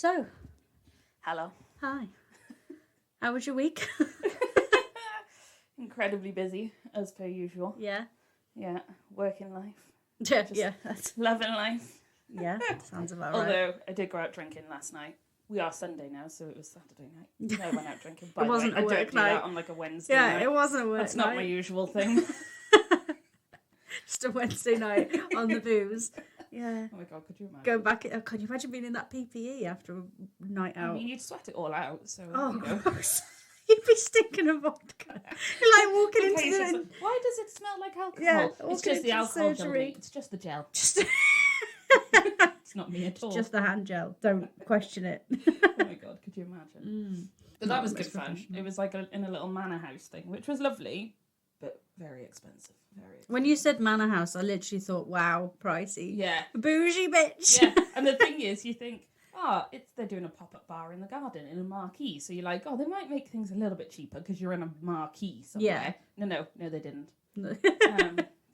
So, Hello. hi. How was your week? Incredibly busy, as per usual. Yeah. Yeah, working life. Yeah, Just yeah. That's, loving life. yeah, sounds about right. Although, I did go out drinking last night. We are Sunday now, so it was Saturday night. I went out drinking. By It wasn't the way, a I don't work do night. that on like a Wednesday Yeah, night. it wasn't a work That's not night. my usual thing. Just a Wednesday night on the booze. Yeah. Oh my god, could you imagine? Go back. Can you imagine being in that PPE after a night out? I mean, you'd sweat it all out, so, Oh, you know. gross. You'd be stinking of vodka. You're like walking into Occasions, the... like, why does it smell like alcohol? Yeah, it's walking just into the alcohol, surgery. Jodie. It's just the gel. Just, It's not me at all. just the hand gel. Don't question it. Oh my god, could you imagine? But Not that was the good most fun. professional. It was like in a little manor house thing, which was lovely, but very expensive. Very expensive. When you said manor house, I literally thought, wow, pricey. Yeah. Bougie bitch. Yeah. And the thing is, you think, they're doing a pop-up bar in the garden in a marquee. So you're like, they might make things a little bit cheaper because you're in a marquee somewhere. Yeah. No, they didn't.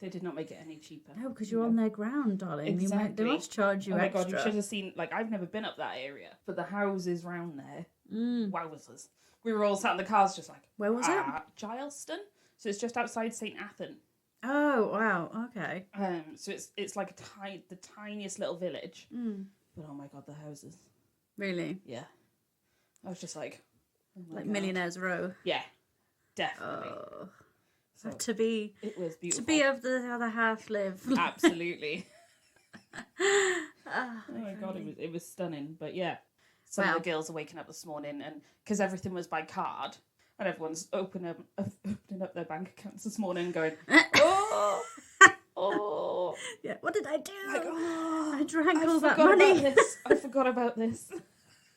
They did not make it any cheaper. No, because you're on their ground, darling. Exactly. They must charge you Oh my extra. god, you should have seen, I've never been up that area, but the houses round there, wowzers. We were all sat in the cars just like, Where was it? Gileston? So it's just outside St. Athan. Oh, wow. Okay. So it's like the tiniest little village. But oh my god, the houses. Really? Yeah. I was just like... Oh my Like God. Millionaire's Row. Yeah, definitely. Oh. So To it was beautiful. be of the other half live. Absolutely. Oh my god, it was stunning. But yeah, some of the girls are waking up this morning, and because everything was by card, and everyone's opening up their bank accounts this morning, going, oh, Yeah. What did I do? like, I drank I all that forgot money. about this. I forgot about this.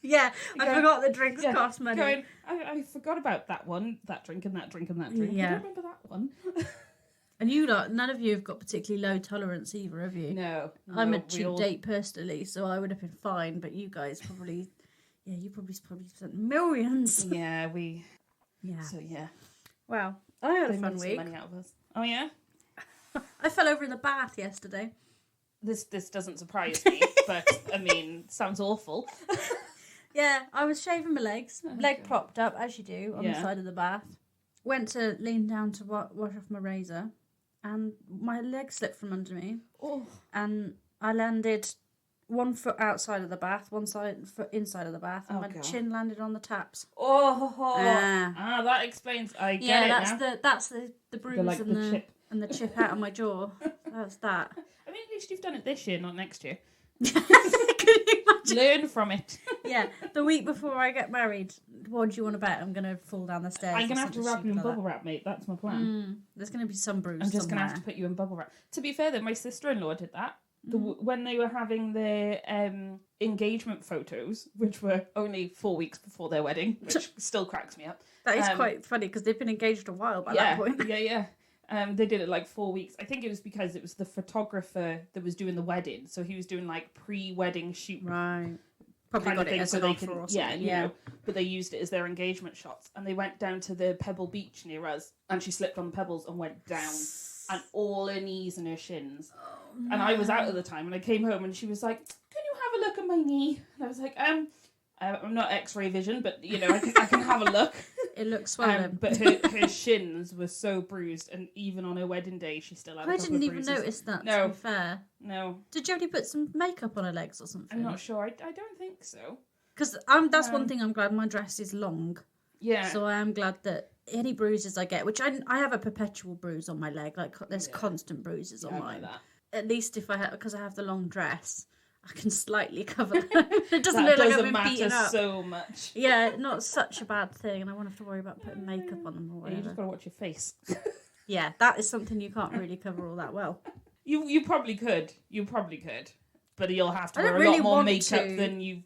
Yeah, I Going- forgot the drinks Yeah, cost money. Going, I forgot about that one, that drink and that drink and that drink. Yeah. I don't remember that one. And you lot, none of you have got particularly low tolerance either, have you? No. I'm a we cheap all- date personally, so I would have been fine. But you guys probably, you probably spent millions. Yeah, Yeah. So yeah. Wow, I had a They fun made some week. money out of us. Oh yeah? I fell over in the bath yesterday. This doesn't surprise me, but I mean, sounds awful. Yeah, I was shaving my legs, leg God. propped up as you do on the Yeah. side of the bath. Went to lean down to wash off my razor, and my leg slipped from under me, Oh. and I landed 1 foot outside of the bath, foot inside of the bath, and Oh, my God. chin landed on the taps. Ah, that explains. I get Yeah, it now. that's the bruise and the chip. and the chip out of my jaw. That's that. I mean, at least you've done it this year, not next year. Can you imagine? Learn from it. Yeah, the week before I get married, what do you want to bet? I'm going to fall down the stairs. I'm or going to have to something wrap you in stupid like bubble wrap, mate. That's my plan. that. There's going to be some bruise I'm just going to somewhere. have to put you in bubble wrap. To be fair, though, my sister-in-law did that. When they were having their engagement photos, which were only 4 weeks before their wedding, which still cracks me up. That is quite funny because they've been engaged a while by that point. Yeah. They did it like 4 weeks. I think it was because it was the photographer that was doing the wedding, so he was doing like pre-wedding shoot Right. Probably kind got of it thing, as so an they offer can, or something. you know, but they used it as their engagement shots. And they went down to the Pebble Beach near us, and she slipped on the pebbles and went down, and all her knees and her shins. And I was out at the time, and I came home, and she was like, "Can you have a look at my knee?" And I was like, I'm not X-ray vision, but you know, I can have a look. It looks swollen. But her shins were so bruised, and even on her wedding day, she still had a I couple didn't of even bruises. notice that, No. to be fair. No, Did Jodie put some makeup on her legs or something? I'm not sure. I don't think so. Because that's one thing I'm glad my dress is long. Yeah. So I am glad that any bruises I get, which I have a perpetual bruise on my leg, like there's constant bruises on I'm mine. like that. At least if because I have the long dress, I can slightly cover them. It doesn't That look like doesn't I've been beaten matter up. so much. Yeah, not such a bad thing, and I won't have to worry about putting makeup on them or You whatever. just gotta watch your face. Yeah, that is something you can't really cover all that well. You probably could. But you'll have to I wear don't a really lot more want makeup to. than you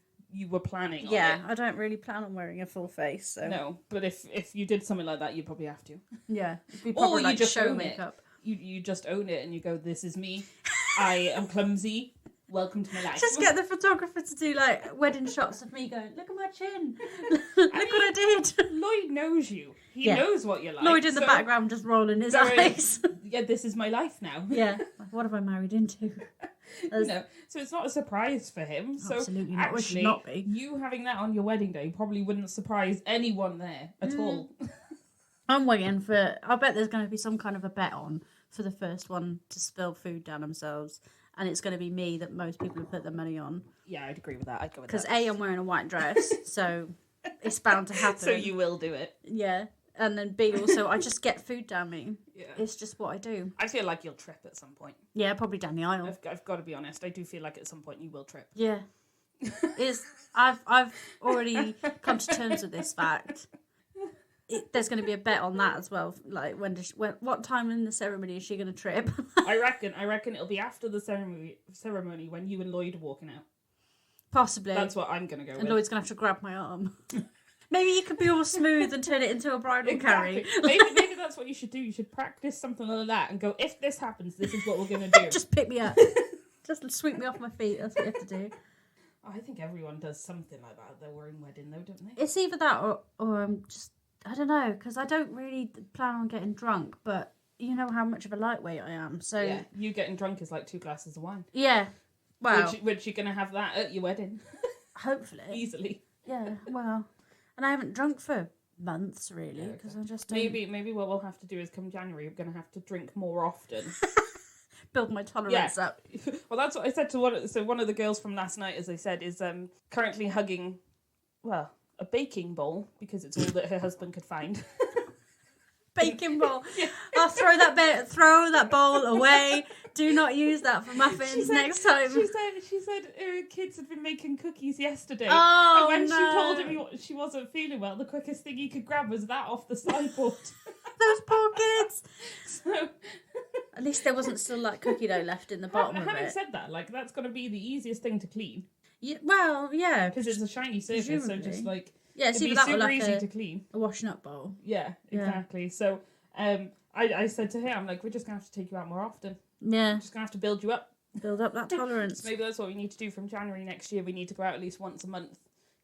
were planning on. Yeah, I don't really plan on wearing a full face, so No, but if you did something like that, you'd probably have to. yeah, it'd be Or probably you like just show own it. makeup. You just own it and you go, "This is me. I am clumsy. Welcome to my life." Just get the photographer to do like wedding shots of me going, look at my chin. Look what I did. Lloyd knows you. He Yeah. knows what you're like. Lloyd in the so- background just rolling his Sorry. eyes. Yeah, this is my life now. Yeah. What have I married into? So it's not a surprise for him. So Absolutely not. It should actually, not be. you having that on your wedding day probably wouldn't surprise anyone there at all. I'm waiting for... I bet there's going to be some kind of a bet on for the first one to spill food down themselves. And it's going to be me that most people have put their money on. Yeah, I'd agree with that. I'd go with Because that. A, I'm wearing a white dress, so it's bound to happen. So you will do it. Yeah. And then B, also, I just get food down me. Yeah. It's just what I do. I feel like you'll trip at some point. Yeah, probably down the aisle. I've got to be honest. I do feel like at some point you will trip. Yeah. I've already come to terms with this fact. There's going to be a bet on that as well. Like, what time in the ceremony is she going to trip? I reckon it'll be after the ceremony when you and Lloyd are walking out. Possibly. That's what I'm going to go and with. Lloyd's going to have to grab my arm. Maybe you could be all smooth and turn it into a bridal carry. Maybe that's what you should do. You should practice something like that and go, if this happens, this is what we're going to do. Just pick me up. Just sweep me off my feet. That's what you have to do. I think everyone does something like that at their wedding, though, don't they? It's either that or I'm just... I don't know, because I don't really plan on getting drunk, but you know how much of a lightweight I am, so... Yeah, you getting drunk is like 2 glasses of wine. Yeah, well... Which you're going to have that at your wedding. Hopefully. Easily. Yeah, well... And I haven't drunk for months, really, because I just don't... Maybe what we'll have to do is come January, we're going to have to drink more often. Build my tolerance up. Well, that's what I said to one of the girls from last night, as I said, is currently hugging, well... a baking bowl, because it's all that her husband could find. Baking bowl. Yeah. I'll throw that bowl away. Do not use that for muffins next time. She said her kids had been making cookies yesterday. Oh, and when no. she told him she wasn't feeling well, the quickest thing he could grab was that off the sideboard. Those poor kids. So at least there wasn't still like cookie dough left in the bottom of it. Having said that, like, that's going to be the easiest thing to clean. Yeah, well, yeah, because it's a shiny surface, presumably. So just like it'd be that super like easy to clean. A washing up bowl. Yeah, exactly. So I said to him, I'm like, we're just gonna have to take you out more often. Yeah, just gonna have to build you up. Build up that tolerance. So maybe that's what we need to do from January next year. We need to go out at least once a month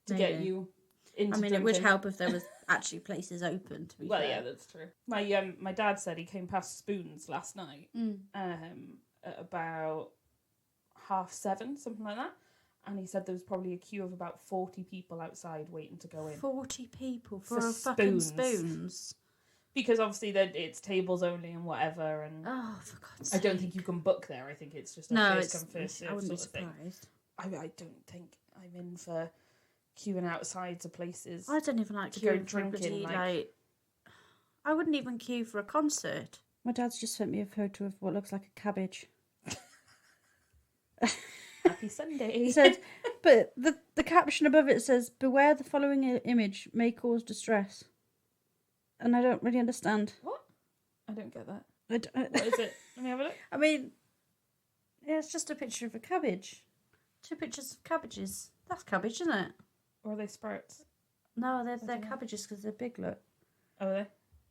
to get you into drinking. It would help if there was actually places open, to be fair. Well, yeah, that's true. My dad said he came past Spoons last night at about 7:30, something like that. And he said there was probably a queue of about 40 people outside waiting to go in. 40 people for a fucking Spoons? Because obviously it's tables only and whatever. And oh, for God's sake. I don't think you can book there. I think it's just a first come, first serve sort of thing. I don't think I'm in for queuing outside to places. I don't even like queuing for drinking. Like, I wouldn't even queue for a concert. My dad's just sent me a photo of what looks like a cabbage. Happy Sunday. He said, but the caption above it says, "Beware the following image may cause distress." And I don't really understand. What? I don't get that. What is it? Let me have a look. I mean, yeah, it's just a picture of a cabbage. 2 pictures of cabbages. That's cabbage, isn't it? Or are they sprouts? No, they're cabbages because they're big, look. Oh, are they?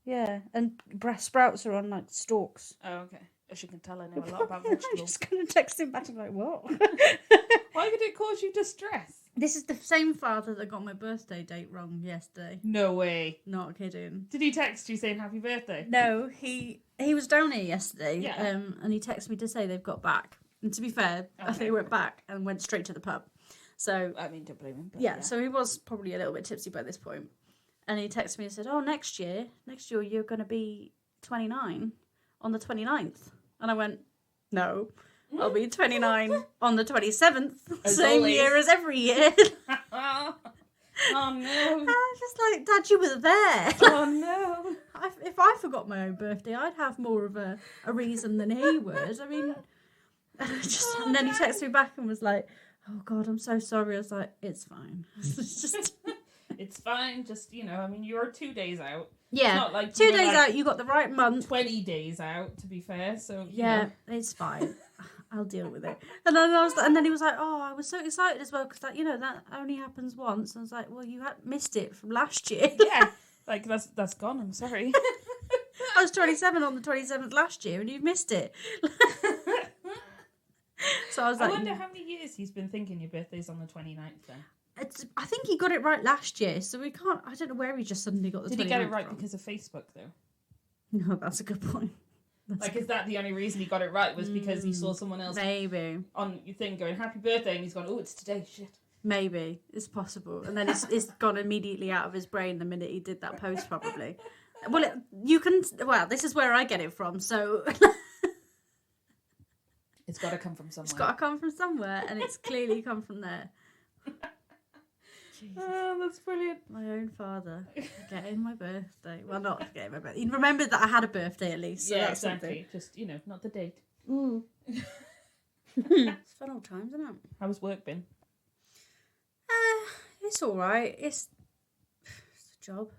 Yeah, and sprouts are on, like, stalks. Oh, okay. As you can tell, I know a lot about vegetables. I'm just going to text him back and like, what? Why would it cause you distress? This is the same father that got my birthday date wrong yesterday. No way. Not kidding. Did he text you saying happy birthday? No, he was down here yesterday. Yeah. And he texted me to say they've got back. And to be fair, I think he went back and went straight to the pub. So I mean, don't blame him. But yeah, so he was probably a little bit tipsy by this point. And he texted me and said, "Oh, next year you're going to be 29 on the 29th." And I went, "No, I'll be 29 on the 27th, same always. year as every year." Oh no! And I was just like, "Dad, you were there." Oh no! If I forgot my own birthday, I'd have more of a reason than he would. I mean, and then he texted me back and was like, "Oh God, I'm so sorry." I was like, "It's fine." It's just. It's fine. Just, I mean, you're 2 days out. Yeah, it's not like 2 days out. You got the right month. 20 days out, to be fair. So yeah, it's fine. I'll deal with it. And then he was like, "Oh, I was so excited as well because that only happens once." I was like, "Well, you had missed it from last year." Yeah, like that's gone. I'm sorry. I was 27 on the 27th last year, and you've missed it. So I was like, I wonder how many years he's been thinking your birthday's on the 29th then. I think he got it right last year, so we can't. I don't know where he just suddenly got the. Did he get it right because of Facebook though? No, that's a good point. Like, is that the only reason he got it right? Was because he saw someone else Maybe. on your thing going, happy birthday, and he's gone, oh, it's today, shit. Maybe. It's possible. And then it's gone immediately out of his brain the minute he did that post, probably. Well, this is where I get it from, so... It's got to come from somewhere. It's got to come from somewhere, and it's clearly come from there. Jesus. Oh, that's brilliant. My own father forgetting my birthday. Well, not forgetting my birthday. He remembered that I had a birthday at least. So yeah, that's exactly. Something. Just, not the date. It's fun old times, isn't it? How's work been? It's all right. It's a job.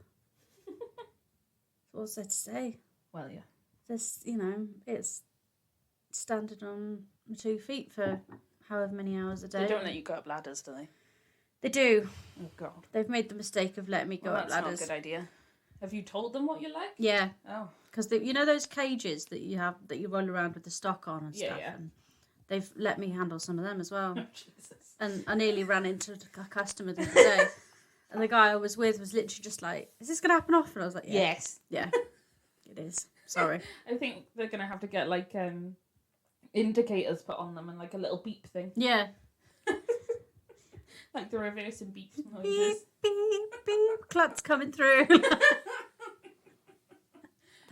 What's there to say? Well, yeah. There's, it's standing on my 2 feet for however many hours a day. They don't let you go up ladders, do they? They do. Oh, God. They've made the mistake of letting me go up ladders. That's not a good idea. Have you told them what you like? Yeah. Oh. Because those cages that you have that you roll around with the stock on and stuff. Yeah. And they've let me handle some of them as well. Oh, Jesus. And I nearly ran into a customer the other day. And the guy I was with was literally just like, is this going to happen often? I was like, yeah. Yes. Yeah, it is. Sorry. I think they're going to have to get, like, indicators put on them and, like, a little beep thing. Yeah. Like the reversing beep noises. Beep, beep, beep. Clut's coming through.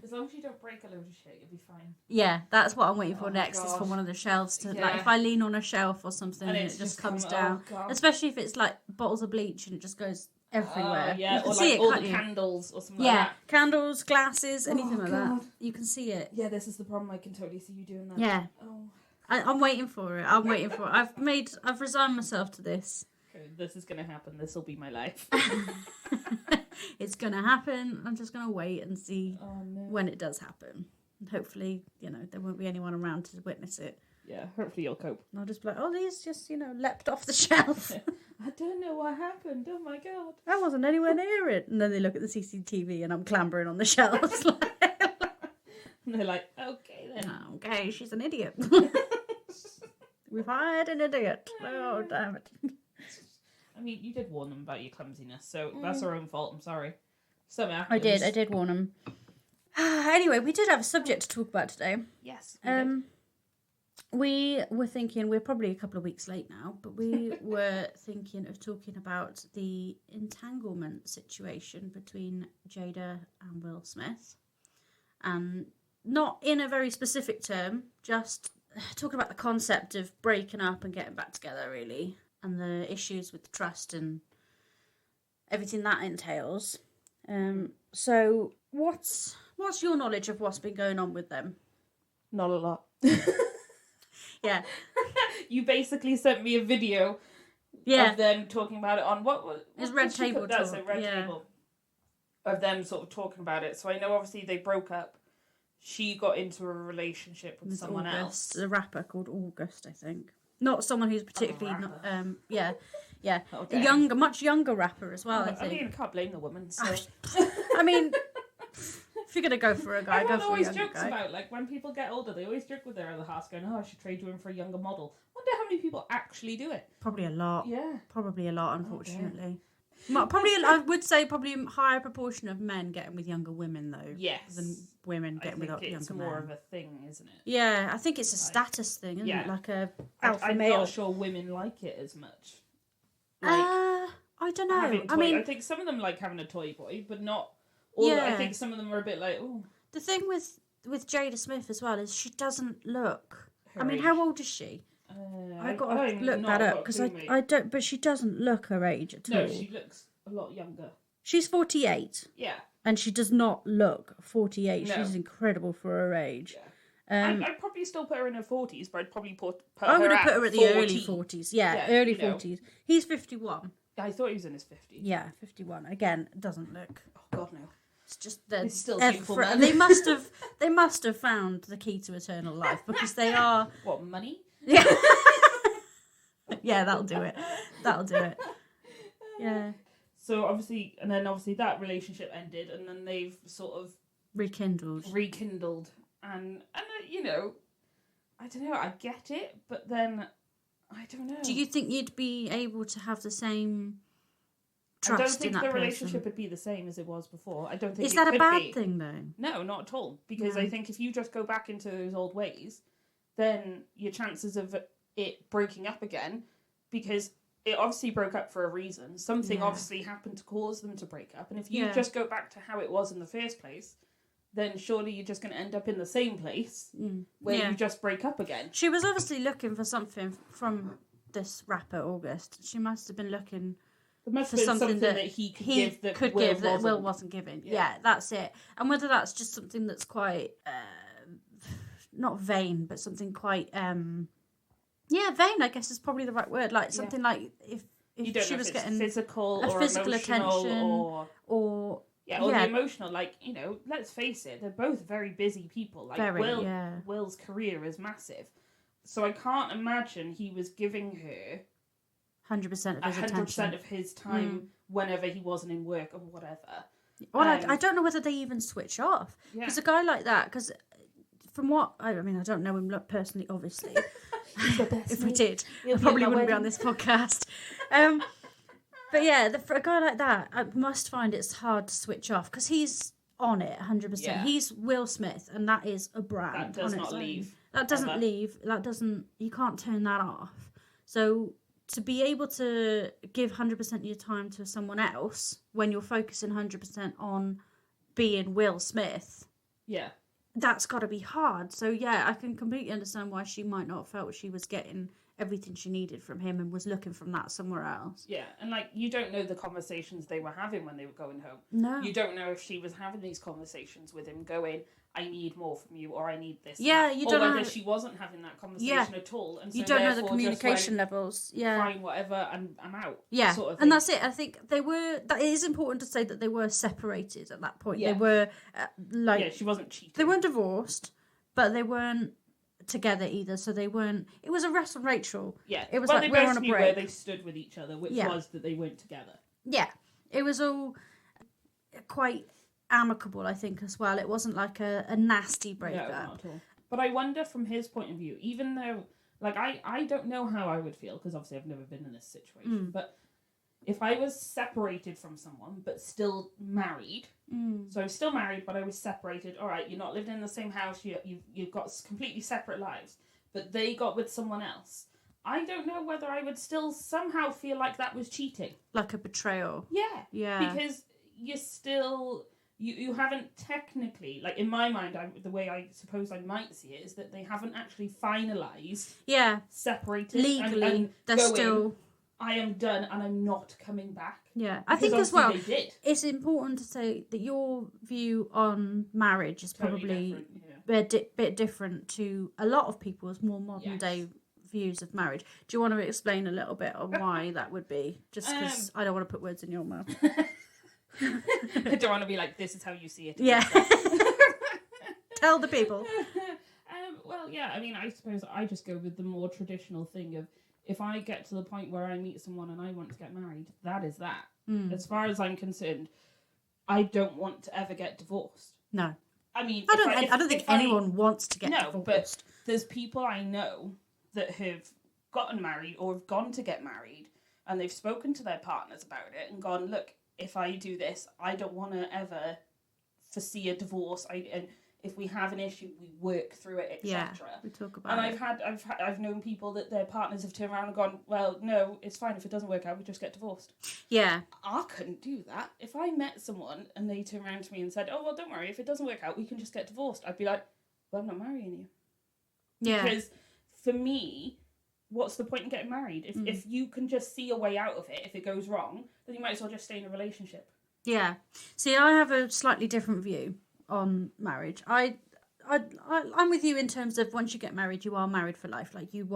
As long as you don't break a load of shit, you'll be fine. Yeah, that's what I'm waiting for Oh, next. Is for God. one of the shelves to, Yeah. like, if I lean on a shelf or something And and, it's it just just comes come- down. oh, God. Especially if it's, like, bottles of bleach and it just goes everywhere. Oh, yeah, You can or see like it, all can't the you? candles or something Yeah, like that. candles, glasses, anything like that. God. You can see it. Yeah, this is the problem. I can totally see you doing that. Yeah. Oh. I'm waiting for it. I'm waiting for it. I've resigned myself to this. Okay, this is going to happen. This will be my life. It's going to happen. I'm just going to wait and see Oh, no. when it does happen. And hopefully, there won't be anyone around to witness it. Yeah, hopefully you'll cope. And I'll just be like, oh, these just, leapt off the shelf. I don't know what happened. Oh, my God. I wasn't anywhere near it. And then they look at the CCTV and I'm clambering on the shelves. And they're like, okay then. Okay, she's an idiot. We've hired an idiot. Oh, damn it. I mean, you did warn them about your clumsiness, so that's our own fault. I'm sorry. Something I happens. did warn them. Anyway, we did have a subject to talk about today. Yes. We did. We were thinking, we're probably a couple of weeks late now, but we were thinking of talking about the entanglement situation between Jada and Will Smith. And not in a very specific term, just talking about the concept of breaking up and getting back together, really, and the issues with trust and everything that entails. So what's your knowledge of what's been going on with them? Not a lot. Yeah. You basically sent me a video of them talking about it on what It's Red did she Table put? That's Talk, it, Red yeah. Table. Of them sort of talking about it. So I know obviously they broke up. She got into a relationship with someone else. A rapper called August, I think. Not someone who's particularly yeah. Okay. A much younger rapper as well, I think. I mean, I can't blame the woman. So. I mean, if you're gonna go for a guy, Everyone go for a always younger jokes guy. about, like, when people get older, they always joke with their other half going, oh, I should trade you in for a younger model. Wonder how many people actually do it. Probably a lot. Yeah. Probably a lot, unfortunately. I would say probably a higher proportion of men getting with younger women, though. Yes. Than women getting with younger men. It's more of a thing, isn't it? Yeah, I think it's a status thing, isn't it? Like a alpha I'm male. not sure women like it as much. I don't know. I think some of them like having a toy boy, but not all. Yeah. I think some of them are a bit like, oh. The thing with Jada Smith as well is she doesn't look. Her I mean, age. how old is she? I got to look that up because I don't. But she doesn't look her age at all. No, she looks a lot younger. She's 48. Yeah. And she does not look 48. No. She's incredible for her age. Yeah. I'd probably still put her in her 40s, but I'd probably put her I would have at put her at the 40. early 40s. Yeah, early 40s. He's 51. I thought he was in his 50s. Yeah, 51. Again, doesn't look. Oh, God, no. It's just He's still beautiful, man. they must have found the key to eternal life because they are. What, money? Yeah. Yeah, that'll do it. That'll do it. Yeah. So obviously that relationship ended, and then they've sort of Rekindled. and you know, I don't know. I get it, but then I don't know. Do you think you'd be able to have the same trust I don't in think that the person. relationship would be the same as it was before. I don't think Is it that a could bad be. thing though? No, not at all. Because I think if you just go back into those old ways, then your chances of it breaking up again, because it obviously broke up for a reason. Something obviously happened to cause them to break up. And if you just go back to how it was in the first place, then surely you're just going to end up in the same place where you just break up again. She was obviously looking for something from this rapper, August. She must have been looking for something that he could give that Will wasn't giving. Yeah, that's it. And whether that's just something that's quite, not vain, but something quite, vain, I guess is probably the right word. Like something like if she was getting physical a or physical emotional attention or the emotional, like, let's face it, they're both very busy people. Like Will's career is massive. So I can't imagine he was giving her 100% of his attention. 100% of his time whenever he wasn't in work or whatever. Well, I don't know whether they even switch off. Because a guy like that, because from what, I don't know him personally, obviously. If we did, I probably wouldn't be on this podcast. But yeah, for a guy like that, I must find it's hard to switch off because he's on it 100%. Yeah. He's Will Smith, and that is a brand. That does not leave. That doesn't leave. That doesn't. You can't turn that off. So to be able to give 100% of your time to someone else when you're focusing 100% on being Will Smith, that's got to be hard. So yeah, I can completely understand why she might not have felt she was getting everything she needed from him and was looking from that somewhere else. Yeah, and like, you don't know the conversations they were having when they were going home. No. You don't know if she was having these conversations with him going, I need more from you, or I need this. Yeah, you don't know. Or whether she wasn't having that conversation at all. And so you don't know the communication levels. Yeah. Fine, whatever, I'm out. Yeah, sort of thing. And that's it. I think that it is important to say that they were separated at that point. Yeah. They were, she wasn't cheating. They weren't divorced, but they weren't together either, so they weren't. It was a Ross and Rachel. Yeah, it was well, like they we're both on a knew break. where they stood with each other, which was that they weren't together. Yeah, it was all quite amicable, I think, as well. It wasn't like a nasty breakup. No, not at all. But I wonder from his point of view, even though, like, I don't know how I would feel because obviously I've never been in this situation, but if I was separated from someone but still married. So I was still married, but I was separated. All right, you're not living in the same house. You've got completely separate lives. But they got with someone else. I don't know whether I would still somehow feel like that was cheating. Like a betrayal. Yeah. Yeah. Because you're still... You haven't technically... Like, in my mind, the way I suppose I might see it is that they haven't actually finalised... Yeah. Separated. Legally, and they're still... I am done and I'm not coming back. Yeah, I think as well, it's important to say that your view on marriage is probably a bit different to a lot of people's more modern day views of marriage. Do you want to explain a little bit on why that would be? Just because I don't want to put words in your mouth. I don't want to be like, this is how you see it. Yeah. Tell the people. Well, yeah, I mean, I suppose I just go with the more traditional thing of, if I get to the point where I meet someone and I want to get married, that is that. As far as I'm concerned, I don't want to ever get divorced. No. I mean, I don't think anyone wants to get divorced. No, but there's people I know that have gotten married or have gone to get married and they've spoken to their partners about it and gone, look, if I do this, I don't want to ever foresee a divorce. And if we have an issue, we work through it, etc. Yeah, we talk about it. And I've known people that their partners have turned around and gone, well, no, it's fine if it doesn't work out, we just get divorced. Yeah. I couldn't do that. If I met someone and they turned around to me and said, oh, well, don't worry, if it doesn't work out, we can just get divorced, I'd be like, well, I'm not marrying you. Yeah. Because for me, what's the point in getting married? If you can just see a way out of it, if it goes wrong, then you might as well just stay in a relationship. Yeah. See, I have a slightly different view on marriage. I'm with you in terms of once you get married, you are married for life. Like you've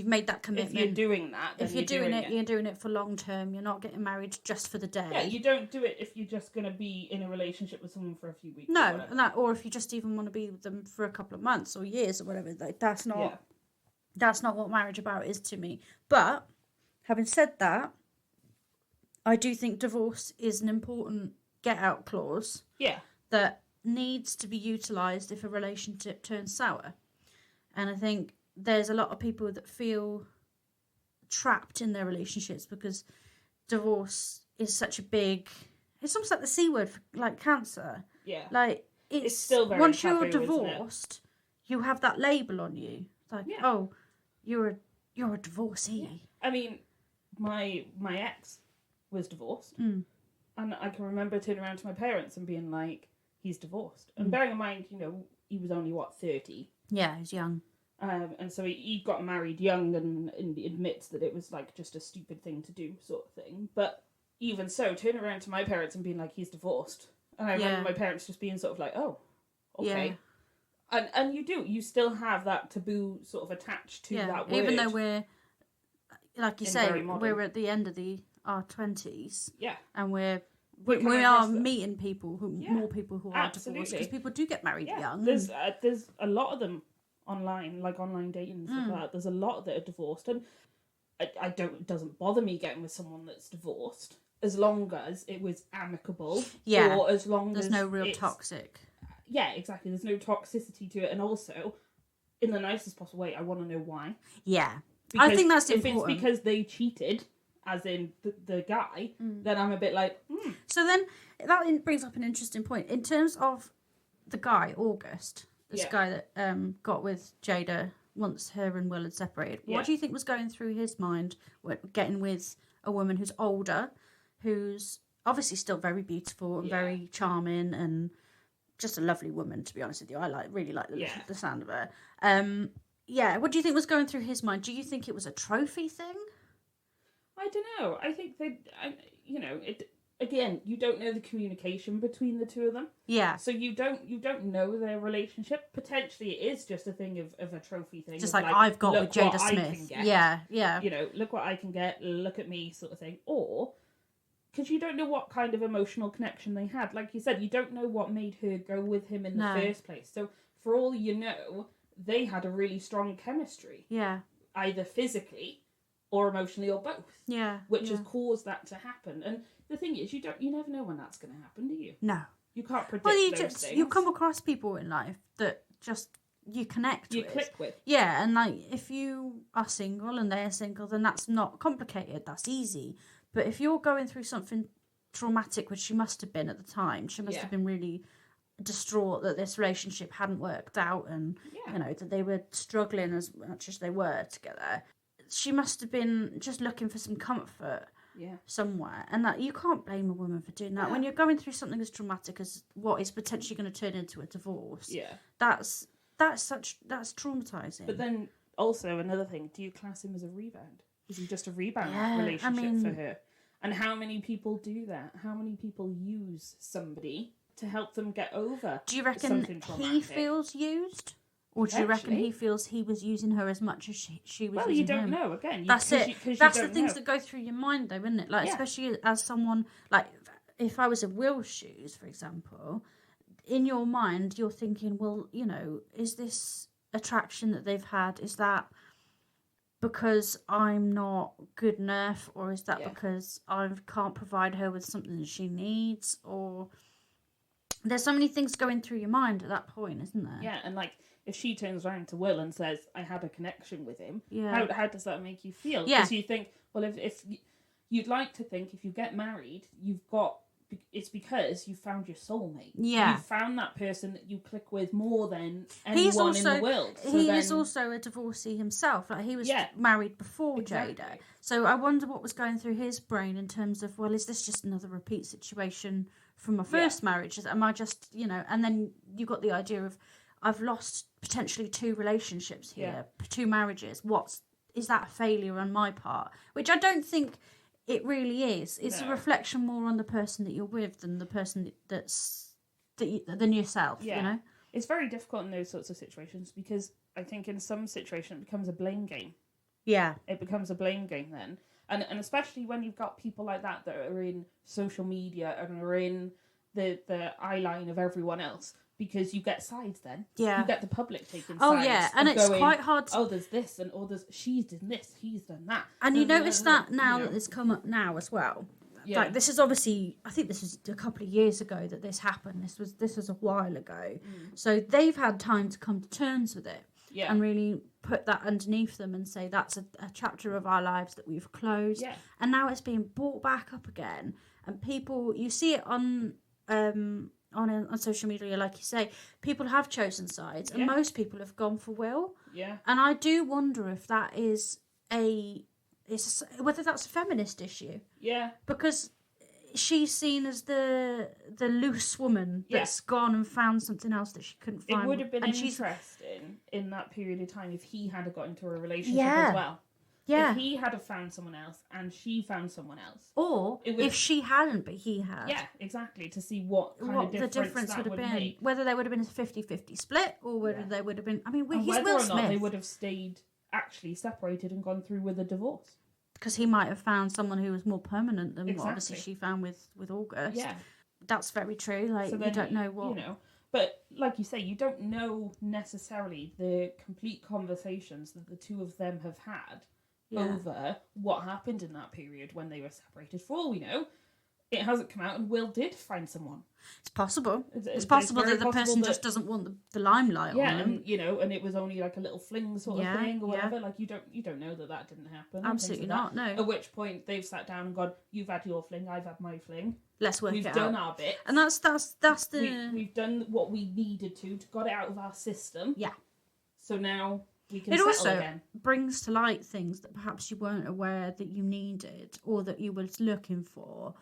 made that commitment. If you're doing that, then if you're doing it, you're doing it for long term. You're not getting married just for the day. Yeah, you don't do it if you're just going to be in a relationship with someone for a few weeks. No, or if you just even want to be with them for a couple of months or years or whatever. Like that's not what marriage about is to me. But having said that, I do think divorce is an important get out clause. Yeah. That needs to be utilised if a relationship turns sour. And I think there's a lot of people that feel trapped in their relationships because divorce is such a big... It's almost like the C word for, like, cancer. Yeah. Like, It's still very once taboo, you're isn't it? divorced, you have that label on you. It's like, Yeah. oh, you're a divorcee. Yeah. I mean, my ex was divorced. Mm. And I can remember turning around to my parents and being like, he's divorced. And bearing in mind, you know, he was only, 30? Yeah, he's young. And so he got married young and admits that it was, like, just a stupid thing to do sort of thing. But even so, turning around to my parents and being like, he's divorced. And I remember my parents just being sort of like, oh, okay. Yeah. And you still have that taboo sort of attached to that word. Even though we're, like you say, we're at the end of our 20s. Yeah. And we are meeting people, more people who are divorced. Because people do get married young. There's a lot of them online, like online dating and stuff like that. There's a lot that are divorced. And it doesn't bother me getting with someone that's divorced. As long as it was amicable. Yeah. Or as long there's as no real toxic. Yeah, exactly. There's no toxicity to it. And also, in the nicest possible way, I want to know why. Yeah. Because I think that's if important. If it's because they cheated, as in the guy, then I'm a bit like, So then, that brings up an interesting point. In terms of the guy, August, this guy that got with Jada once her and Will had separated, what do you think was going through his mind getting with a woman who's older, who's obviously still very beautiful and very charming and just a lovely woman, to be honest with you. I really like the sound of her. What do you think was going through his mind? Do you think it was a trophy thing? I don't know. I think again, you don't know the communication between the two of them. Yeah. So you don't know their relationship. Potentially it is just a thing of a trophy thing. Just like I've got with Jada Smith. Yeah. You know, look what I can get, look at me sort of thing. Or because you don't know what kind of emotional connection they had. Like you said, you don't know what made her go with him in the first place. So for all you know, they had a really strong chemistry. Yeah. Either physically or emotionally or both. Yeah. Which has caused that to happen. And the thing is, you never know when that's going to happen, do you? No. You can't predict those things. You come across people in life that just you connect with. You click with. Yeah, and like if you are single and they're single, then that's not complicated. That's easy. But if you're going through something traumatic, which she must have been at the time, she must have been really distraught that this relationship hadn't worked out and, you know, that they were struggling as much as they were together. She must have been just looking for some comfort somewhere. And that you can't blame a woman for doing that. When you're going through something as traumatic as what is potentially going to turn into a divorce, that's traumatizing. But then also another thing, do you class him as a rebound? Is he just a rebound relationship for her? And how many people do that? How many people use somebody to help them get over? Do you reckon he feels used? Or do you reckon he feels he was using her as much as she was using him? Well, you don't know, again. That's it. That's the things that go through your mind, though, isn't it? Like, especially as someone, like, if I was in Will's shoes, for example, in your mind, you're thinking, well, you know, is this attraction that they've had, is that because I'm not good enough, or is that because I can't provide her with something that she needs, or there's so many things going through your mind at that point, isn't there? Yeah, and like if she turns around to Will and says, I had a connection with him, how does that make you feel? Because you think, well, if you'd like to think if you get married, it's because you found your soulmate. Yeah. You found that person that you click with more than anyone in the world. So he is also a divorcee himself. Like, he was married before Jada. So I wonder what was going through his brain in terms of, well, is this just another repeat situation from my first marriage? Am I just, you know, and then you got the idea of, I've lost potentially 2 relationships here, 2 marriages. Is that a failure on my part? Which I don't think it really is. It's a reflection more on the person that you're with than the person than yourself, you know? It's very difficult in those sorts of situations because I think in some situations it becomes a blame game. Yeah. It becomes a blame game then. And especially when you've got people like that are in social media and are in the eye line of everyone else. Because you get sides then. Yeah. You get the public taking sides. Oh, yeah. And it's quite hard to... Oh, there's this, and she's done this, he's done that. And you notice that now that it's come up now as well. Yeah. Like, this is obviously... I think this was a couple of years ago that this happened. This was a while ago. So they've had time to come to terms with it. and really put that underneath them and say that's a chapter of our lives that we've closed. Yeah. And now it's being brought back up again, and people, you see it on social media, like you say, people have chosen sides, and most people have gone for Will. Yeah. And I do wonder if that is whether that's a feminist issue. Yeah. Because she's seen as the loose woman that's gone and found something else that she couldn't find. It would have been interesting in that period of time if he had got into a relationship as well. Yeah. If he had found someone else and she found someone else. Or if she hadn't, but he had. Yeah, exactly. To see what kind of difference the difference that would have been. make. Whether there would have been a 50-50 split, or whether there would have been... I mean, he's whether Will or Smith. not they would have stayed actually separated and gone through with a divorce. Because he might have found someone who was more permanent than what obviously she found with August. Yeah. That's very true. Like, so then, you don't know what... You know, but like you say, you don't know necessarily the complete conversations that the two of them have had over what happened in that period when they were separated. For all we know, it hasn't come out and Will did find someone. It's possible. It's possible that the person just doesn't want the limelight on him. And, you know, and it was only like a little fling sort of thing or whatever. Like, you don't know that didn't happen. Absolutely not, no. At which point they've sat down and gone, you've had your fling, I've had my fling. Let's work it out. We've done our bit. And that's the... We've done what we needed to got it out of our system. Yeah. So now... It also brings to light things that perhaps you weren't aware that you needed or that you were looking for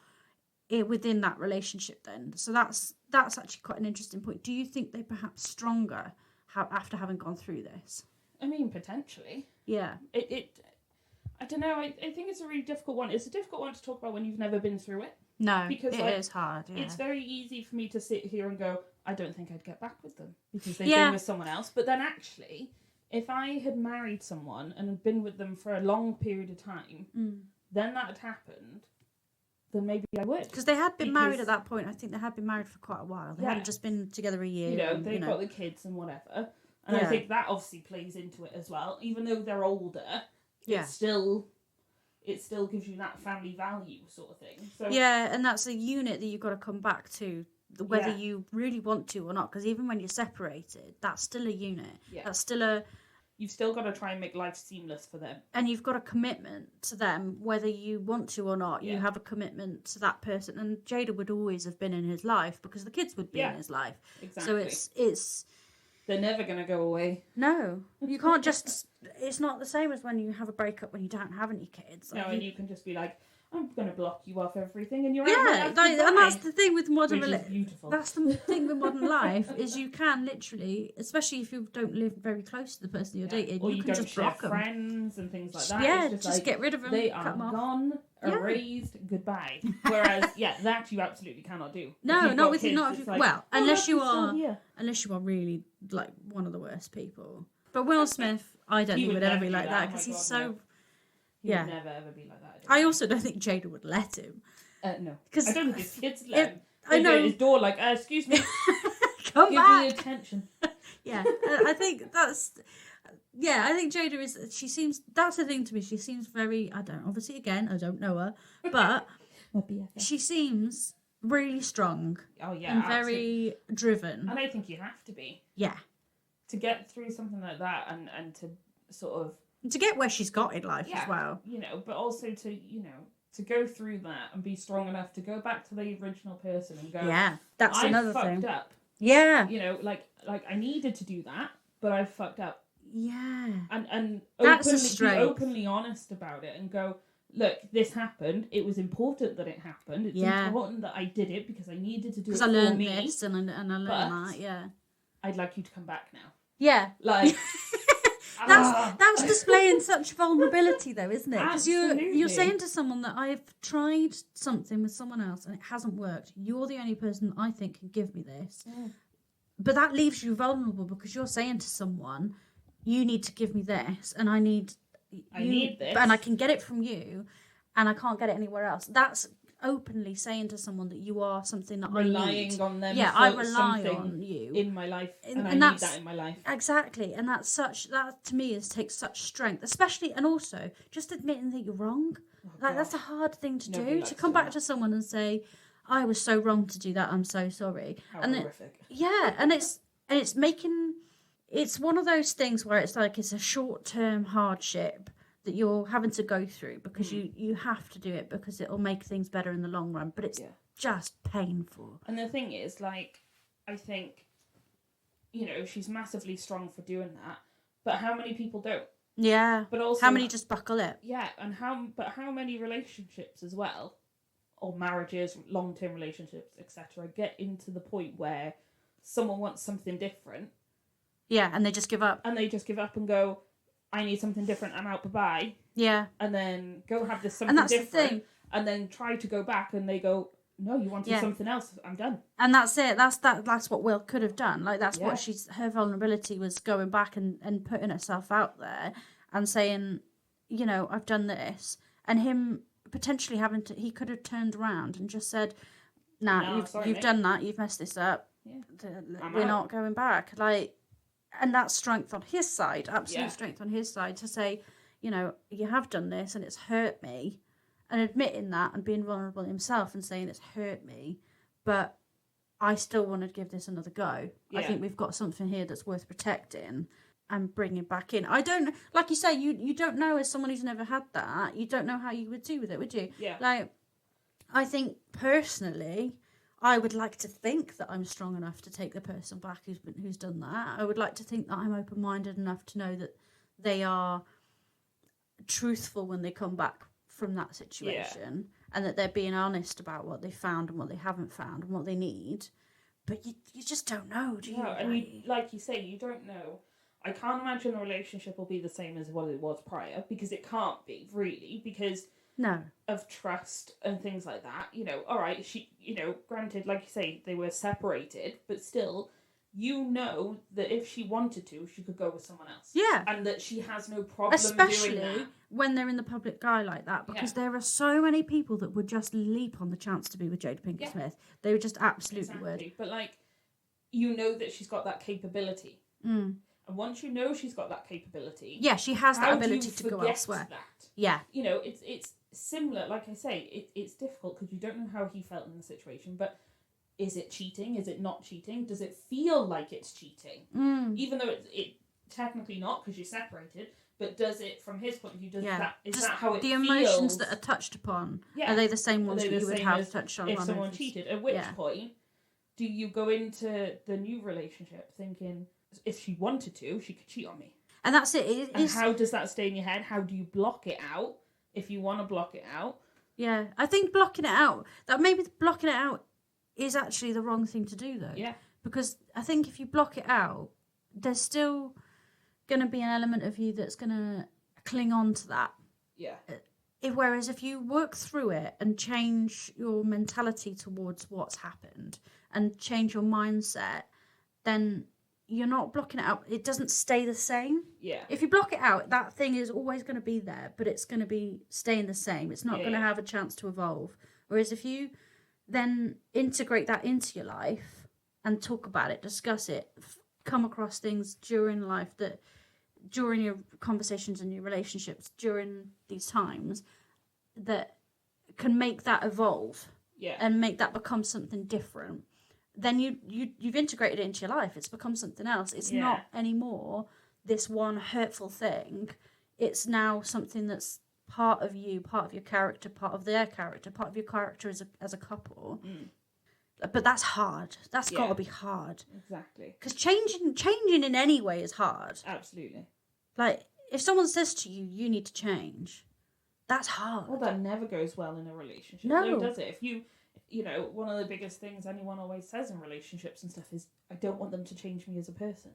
within that relationship then. So that's actually quite an interesting point. Do you think they're perhaps stronger after having gone through this? I mean, potentially. Yeah. I don't know. I think it's a really difficult one. It's a difficult one to talk about when you've never been through it. No, because it is hard. Yeah. It's very easy for me to sit here and go, I don't think I'd get back with them because they've been with someone else. But then actually... If I had married someone and had been with them for a long period of time, then that had happened, then maybe I would. Because they had been married at that point. I think they had been married for quite a while. They hadn't just been together a year. You know, they've got the kids and whatever. And I think that obviously plays into it as well. Even though they're older, it still gives you that family value sort of thing. So, yeah, and that's a unit that you've got to come back to, whether you really want to or not. Because even when you're separated, that's still a unit. Yeah. That's still You've still got to try and make life seamless for them. And you've got a commitment to them, whether you want to or not. You have a commitment to that person. And Jada would always have been in his life because the kids would be in his life. Exactly. So it's... They're never going to go away. No. You can't just... It's not the same as when you have a breakup when you don't have any kids. Like and you can just be like, I'm going to block you off everything and you're and that's the thing with modern life. Beautiful. That's the thing with modern life is you can literally, especially if you don't live very close to the person you're dating, or you can just block them. Friends and things like that. Yeah, just like, get rid of them. They are gone, erased, goodbye. Whereas, that you absolutely cannot do. No, not with kids, not if you unless you are really like one of the worst people. But Will Smith, I don't think would ever be like that because he's so. He would never ever be like that. I also don't think Jada would let him. No. Because I don't think his kids let him. I know. His door like, excuse me. Give me attention. I think that's... Yeah, I think Jada is... She seems... That's the thing to me. She seems very... Obviously, again, I don't know her. But she seems really strong. Oh, yeah. And very driven. And I think you have to be. Yeah. To get through something like that and to sort of... To get where she's got in life as well. You know, but also to go through that and be strong enough to go back to the original person and go, that's another thing. I fucked up. Yeah. You know, like I needed to do that, but I fucked up. Yeah. And that's be openly honest about it and go, look, this happened. It was important that it happened. It's important that I did it because I needed to do it for me. Because I learned this and I learned that, yeah. I'd like you to come back now. Yeah. Like... That's displaying such vulnerability, though, isn't it? Because you're saying to someone that I've tried something with someone else and it hasn't worked. You're the only person I think can give me this. But that leaves you vulnerable because you're saying to someone, you need to give me this and I need this. And I can get it from you and I can't get it anywhere else. That's openly saying to someone that you are something that relying I need. On them. Yeah, I rely on you in my life, and I need that in my life. Exactly, and that to me takes such strength, especially and also just admitting that you're wrong. That's a hard thing to do. To come back to someone and say, "I was so wrong to do that. I'm so sorry." How horrific. Yeah, and it's making it's one of those things where it's like it's a short-term hardship that you're having to go through because you have to do it because it'll make things better in the long run, but it's just painful. And the thing is, like, I think, you know, she's massively strong for doing that, but how many people don't? Yeah. But also, how many just buckle it? Yeah, and how many relationships as well, or marriages, long-term relationships, etc., get into the point where someone wants something different. Yeah, and they just give up. And they just give up and go, I need something different, I'm out, bye-bye. Yeah. And then go have this something different. The thing. And then try to go back and they go, no, you wanted something else, I'm done. And that's it. That's what Will could have done. Like, that's what her vulnerability was, going back and putting herself out there and saying, you know, I've done this. And him potentially he could have turned around and just said, nah, you've done that, you've messed this up. Yeah. We're not going back. Like, and that's strength on his side, absolute strength on his side to say, you know, you have done this and it's hurt me, and admitting that and being vulnerable himself and saying it's hurt me, but I still want to give this another go. Yeah. I think we've got something here that's worth protecting and bringing back in. I don't, like you say, you don't know, as someone who's never had that, you don't know how you would do with it, would you? Yeah. Like, I think personally, I would like to think that I'm strong enough to take the person back who's done that. I would like to think that I'm open-minded enough to know that they are truthful when they come back from that situation, and that they're being honest about what they found and what they haven't found and what they need. But you just don't know, do you? No, and like you say, you don't know. I can't imagine the relationship will be the same as what it was prior, because it can't be, really, because... No. Of trust and things like that. You know, all right, she, you know, granted, like you say, they were separated, but still, you know that if she wanted to, she could go with someone else. Yeah. And that she has no problem especially doing that. When they're in the public eye like that, because there are so many people that would just leap on the chance to be with Jada Pinkett Smith. They would just absolutely would. But, like, you know that she's got that capability. Mm. And once you know she's got that capability... Yeah, she has that ability to go elsewhere. That? Yeah. You know, it's similar, like I say, it's difficult because you don't know how he felt in the situation, but is it cheating? Is it not cheating? Does it feel like it's cheating? Mm. Even though it technically not, because you're separated, but does it, from his point of view, is that how it feels? The emotions that are touched upon, are they the same ones that you would have touched on? If someone cheated, at which point do you go into the new relationship thinking, if she wanted to, she could cheat on me? And that's it. And how does that stay in your head? How do you block it out? If you want to block it out. Yeah, I think blocking it out, that maybe blocking it out is actually the wrong thing to do, though. Yeah. Because I think if you block it out, there's still going to be an element of you that's going to cling on to that. Yeah. Whereas if you work through it and change your mentality towards what's happened and change your mindset, then you're not blocking it out. It doesn't stay the same. Yeah. If you block it out, that thing is always going to be there, but it's going to be staying the same. It's not going to have a chance to evolve. Whereas if you then integrate that into your life and talk about it, discuss it, come across things during life that, during your conversations and your relationships, during these times, that can make that evolve and make that become something different, then you've integrated it into your life. It's become something else. It's not anymore this one hurtful thing. It's now something that's part of you, part of your character, part of their character, part of your character as a couple. Mm. But that's hard. That's got to be hard. Exactly. Because changing in any way is hard. Absolutely. Like, if someone says to you, you need to change, that's hard. Well, that never goes well in a relationship. No, does it? If you know, one of the biggest things anyone always says in relationships and stuff is, I don't want them to change me as a person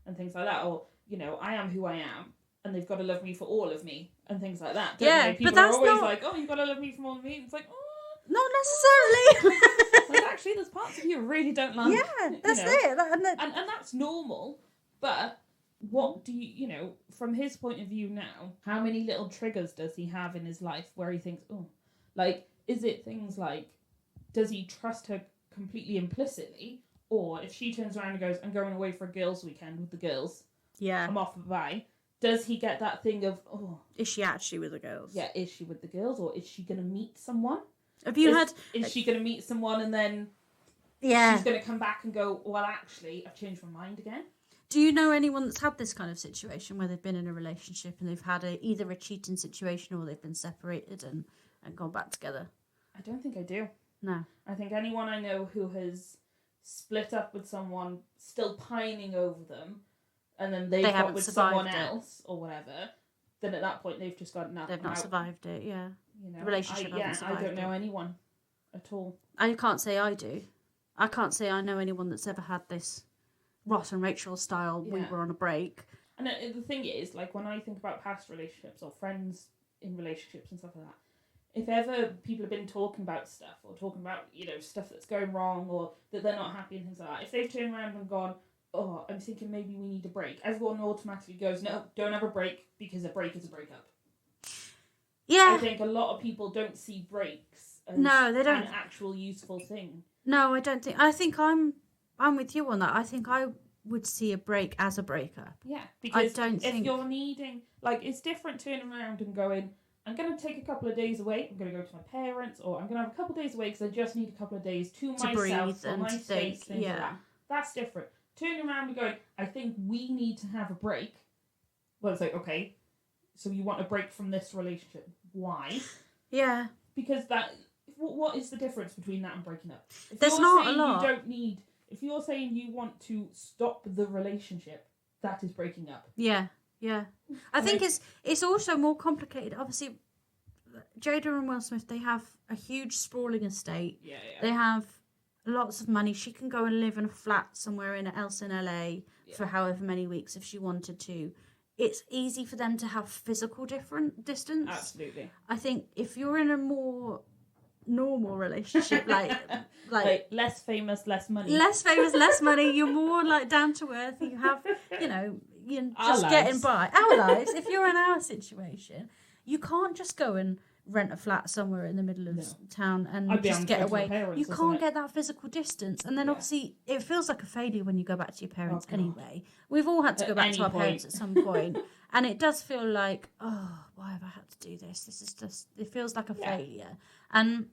and things like that. Or, you know, I am who I am and they've got to love me for all of me and things like that. Don't they? People but that's are always not... like, oh, you've got to love me for all of me. And it's like, oh. Not necessarily. Like, actually, there's parts of you really don't like. Yeah, that's it. And that's normal. But what do you know, from his point of view now, how many little triggers does he have in his life where he thinks, oh, like, is it things like, does he trust her completely implicitly? Or if she turns around and goes, I'm going away for a girls' weekend with the girls. Yeah. I'm off, bye. Does he get that thing of, oh... Is she actually with the girls? Yeah, is she with the girls? Or is she going to meet someone? Is she going to meet someone and then... Yeah. She's going to come back and go, well, actually, I've changed my mind again? Do you know anyone that's had this kind of situation where they've been in a relationship and they've had either a cheating situation or they've been separated and gone back together? I don't think I do. No. I think anyone I know who has split up with someone still pining over them, and then they got with someone else or whatever, then at that point they've just got nothing. They've not survived it, yeah. You know, the relationship hasn't survived I don't know anyone at all. I can't say I do. I can't say I know anyone that's ever had this Ross and Rachel style, we were on a break. And the thing is, like, when I think about past relationships or friends in relationships and stuff like that, if ever people have been talking about stuff or talking about, you know, stuff that's going wrong or that they're not happy and things like that, if they've turned around and gone, oh, I'm thinking maybe we need a break, everyone automatically goes, no, don't have a break because a break is a breakup. Yeah. I think a lot of people don't see breaks as they don't. an actual useful thing. No, I don't think. I think I'm with you on that. I think I would see a break as a breakup. Yeah, because I don't if think... you're needing, like, it's different turning around and going, I'm going to take a couple of days away, I'm going to go to my parents, or I'm going to have a couple of days away because I just need a couple of days to myself, breathe for and my to space, think, things like that. That's different. Turning around and going, I think we need to have a break. Well, it's like, okay, so you want a break from this relationship. Why? Yeah. Because that, what is the difference between that and breaking up? If There's you're not saying a lot. You don't need, if you're saying you want to stop the relationship, that is breaking up. Yeah, yeah. I think it's also more complicated. Obviously, Jada and Will Smith, they have a huge sprawling estate. Yeah. They have lots of money. She can go and live in a flat somewhere else in LA for however many weeks if she wanted to. It's easy for them to have physical distance. Absolutely. I think if you're in a more normal relationship, like less famous, less money. Less famous, less money. You're more like down to earth. You have, you're just getting by. Our lives. If you're in our situation, you can't just go and rent a flat somewhere in the middle of town and just get away. You can't get that physical distance. And then obviously it feels like a failure when you go back to your parents anyway. We've all had to go back to our parents at some point. And it does feel like, oh, why have I had to do this? This is just, it feels like a failure. And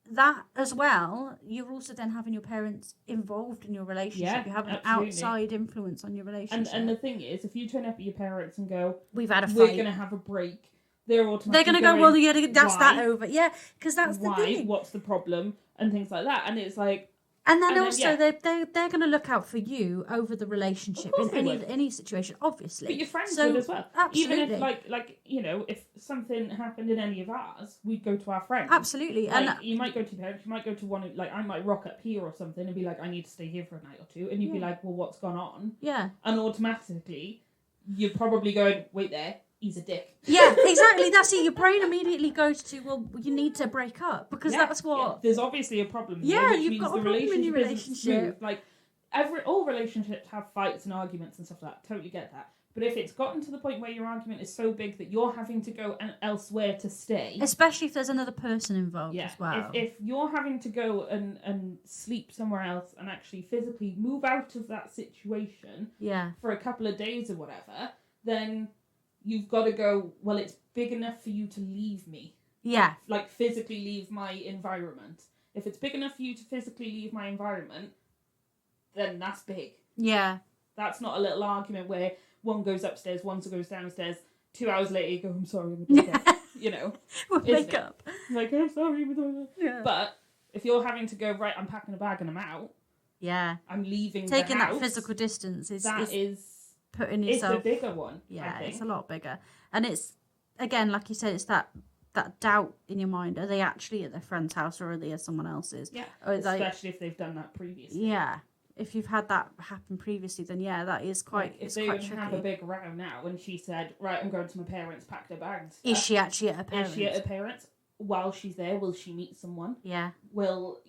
that as well, you're also then having your parents involved in your relationship. You have an outside influence on your relationship. And the thing is, if you turn up at your parents and go, we've had a fight, we're going to have a break, they're going to go, well, that's that over. Yeah, because that's the thing. What's the problem? And things like that. And it's like... And then also, they're going to look out for you over the relationship in any situation, obviously. But your friends would as well. Absolutely. Even if, if something happened in any of ours, we'd go to our friends. Absolutely. Like, you might go to your parents, you might go to one of, I might rock up here or something and be like, I need to stay here for a night or two. And you'd be like, well, what's gone on? Yeah. And automatically, you're probably going, wait there. He's a dick. Yeah, exactly. That's it. Your brain immediately goes to, well, you need to break up because that's what. Yeah. There's obviously a problem. Yeah, you've got a problem in your relationship. Like, all relationships have fights and arguments and stuff like that. Totally get that. But if it's gotten to the point where your argument is so big that you're having to go elsewhere to stay, especially if there's another person involved as well. If you're having to go and sleep somewhere else and actually physically move out of that situation, for a couple of days or whatever, then you've got to go, well, it's big enough for you to leave me. Yeah. Like, physically leave my environment. If it's big enough for you to physically leave my environment, then that's big. Yeah. That's not a little argument where one goes upstairs, one goes downstairs, 2 hours later you go, I'm sorry, I'm a dick. We'll make up. Like, I'm sorry. But if you're having to go, right, I'm packing a bag and I'm out. Yeah. I'm leaving Taking the house, that physical distance is putting it's yourself... a bigger one. Yeah, it's a lot bigger. And it's, again, like you said, it's that doubt in your mind. Are they actually at their friend's house or are they at someone else's? Yeah, especially if they've done that previously. Yeah. If you've had that happen previously, then that is quite if they would have a big row now and she said, right, I'm going to my parents, packed her bags. Is she actually at her parents? Is she at her parents? While she's there, will she meet someone? Yeah. Will,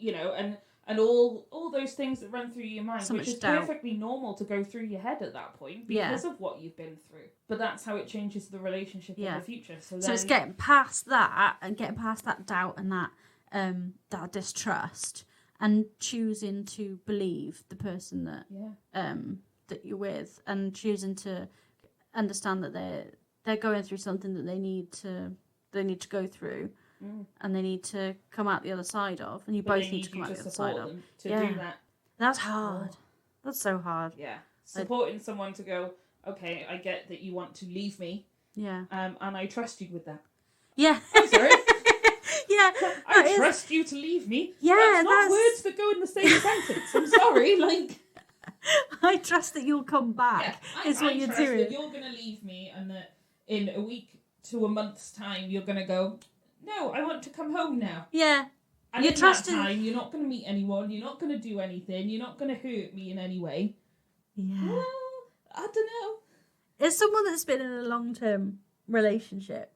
and all those things that run through your mind, which is perfectly normal to go through your head at that point because of what you've been through. But that's how it changes the relationship in the future. So it's getting past that and getting past that doubt and that distrust and choosing to believe the person that you're with and choosing to understand that they're going through something that they need to go through. And they need to come out the other side of, and you both need to come out the other side of. To do that. That's hard. That's so hard. Yeah. supporting someone to go, okay, I get that you want to leave me. Yeah. And I trust you with that. Yeah. I'm sorry. Yeah. I trust you to leave me. Yeah, that's not words that go in the same sentence. I'm sorry, like. I trust that you'll come back. Is what I you're trust doing. that you're going to leave me, and that in a week to a month's time, you're going to go, no, I want to come home now. Yeah. And in that time, you're not going to meet anyone. You're not going to do anything. You're not going to hurt me in any way. Yeah. Well, I don't know. As someone that's been in a long-term relationship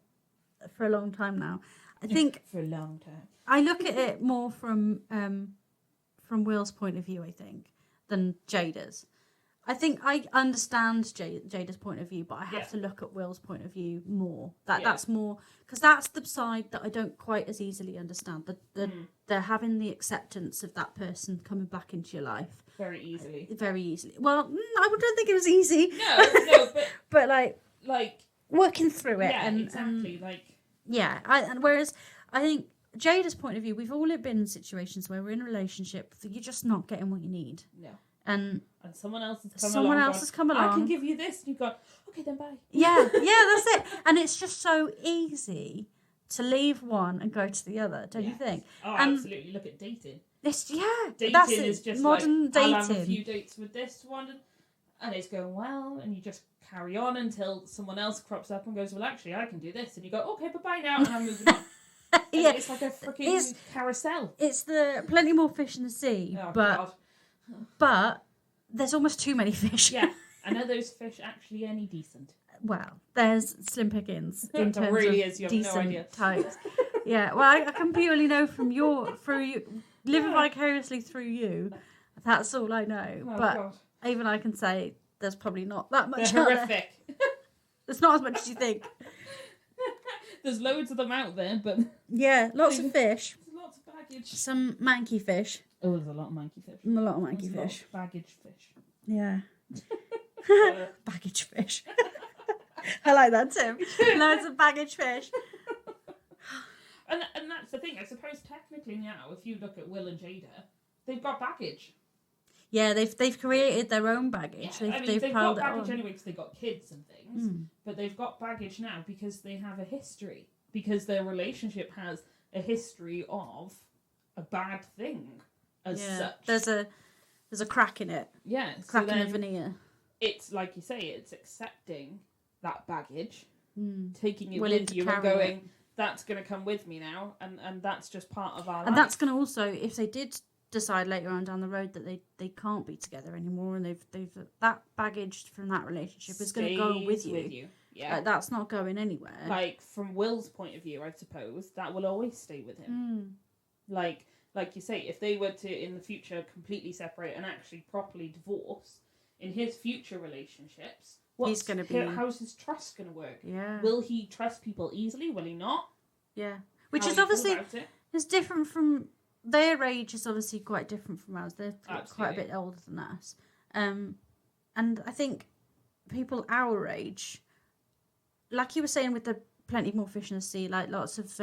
for a long time now, I think for a long time. I look at it more from Will's point of view, I think, than Jada's. I think I understand Jada's point of view, but I have to look at Will's point of view more. That's more because that's the side that I don't quite as easily understand. They're having the acceptance of that person coming back into your life very easily. Very easily. Well, I don't think it was easy. No, but like working through it. Yeah, and exactly. And whereas I think Jada's point of view, we've all been in situations where we're in a relationship that you're just not getting what you need. No. And someone else has come along. I can give you this. And you've got, okay, then bye. Yeah, that's it. And it's just so easy to leave one and go to the other, don't you think? Oh, absolutely. Look at dating. Dating is just modern dating. I'll have a few dates with this one, and it's going well, and you just carry on until someone else crops up and goes, well, actually, I can do this. And you go, okay, bye-bye now, and I'm moving on. Yeah. It's like a freaking carousel. It's the plenty more fish in the sea, but there's almost too many fish. Yeah, and are those fish actually any decent? Well, there's slim pickings in terms really of is. You have decent no idea. types. Yeah, well, I can purely know from living vicariously through you. That's all I know. Oh, but God. even I can say there's probably not that much. They're out there. horrific. There's not as much as you think. There's loads of them out there, but yeah, lots of fish. There's lots of baggage. Some manky fish. Oh, there's a lot of manky fish. A lot of manky fish. Baggage fish. Yeah. Baggage fish. I like that too. Loads of baggage fish. And that's the thing. I suppose technically now, if you look at Will and Jada, they've got baggage. Yeah, they've created their own baggage. Yeah, They've got piled it baggage on. anyway because they got kids and things. But they've got baggage now because they have a history. Because their relationship has a history of a bad thing as such. There's a crack in it. Yeah, Crack in the veneer. It's like you say, it's accepting that baggage, taking it Willing with to you and carry going, it. that's going to come with me now, and that's just part of our life. And that's going to also, if they did decide later on down the road that they can't be together anymore, and they've that baggage from that relationship is going to go with you. Yeah, like, that's not going anywhere. Like from Will's point of view, I suppose that will always stay with him. Like you say, if they were to in the future completely separate and actually properly divorce in his future relationships, how's his trust going to work? Yeah, will he trust people easily? Will he not? Yeah, which is obviously is different from their age. Is obviously quite different from ours. They're quite a bit older than us, and I think people our age, like you were saying, with the plenty more fish in the sea, like lots of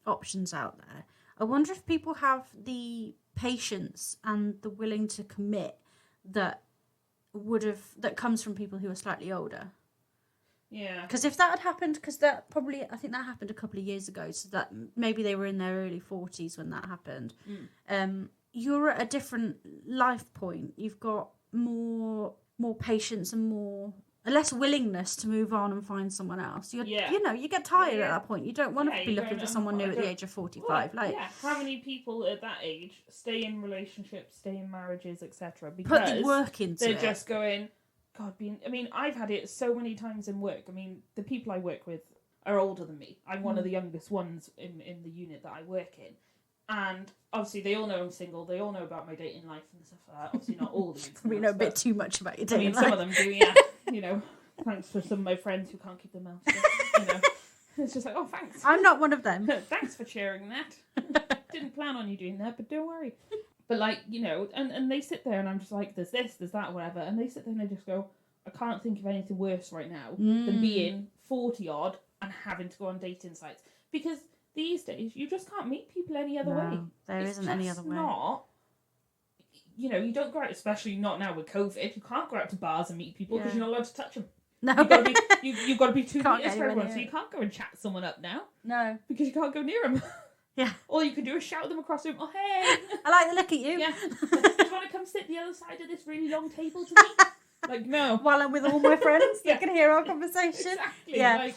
options out there. I wonder if people have the patience and the willing to commit that comes from people who are slightly older. Yeah. Because if that had happened, I think that happened a couple of years ago, so that maybe they were in their early 40s when that happened. You're at a different life point. You've got more patience and less willingness to move on and find someone else. You get tired at that point. You don't want to be looking for someone new at the age of 45. How many people at that age stay in relationships, stay in marriages, etc. because put the work into they're just going, God, I've had it so many times in work. I mean, the people I work with are older than me. I'm one of the youngest ones in the unit that I work in. And obviously they all know I'm single. They all know about my dating life and stuff like that. Obviously not all the we know a bit too much about your dating life. Some of them do, yeah. Thanks for some of my friends who can't keep their mouths shut. It's just like, oh, thanks. I'm not one of them. Thanks for sharing that. Didn't plan on you doing that, but don't worry. But and they sit there and I'm just like, there's this, there's that, whatever. And they sit there and they just go, I can't think of anything worse right now than being 40 odd and having to go on dating sites. Because these days, you just can't meet people any other way. There isn't any other way. you know, you don't go out, especially not now with COVID. You can't go out to bars and meet people because Yeah. you're not allowed to touch them. No. You've got to be 2 Can't meters get for anywhere everyone, near so you it. can't go and chat someone up now No. because you can't go near them. Yeah. All you can do is shout them across the room. Oh, hey! I like the look at you. Yeah. Do you want to come sit the other side of this really long table to me? Like, no. While I'm with all my friends, Yeah. they can hear our conversation. Exactly. Yeah. Like,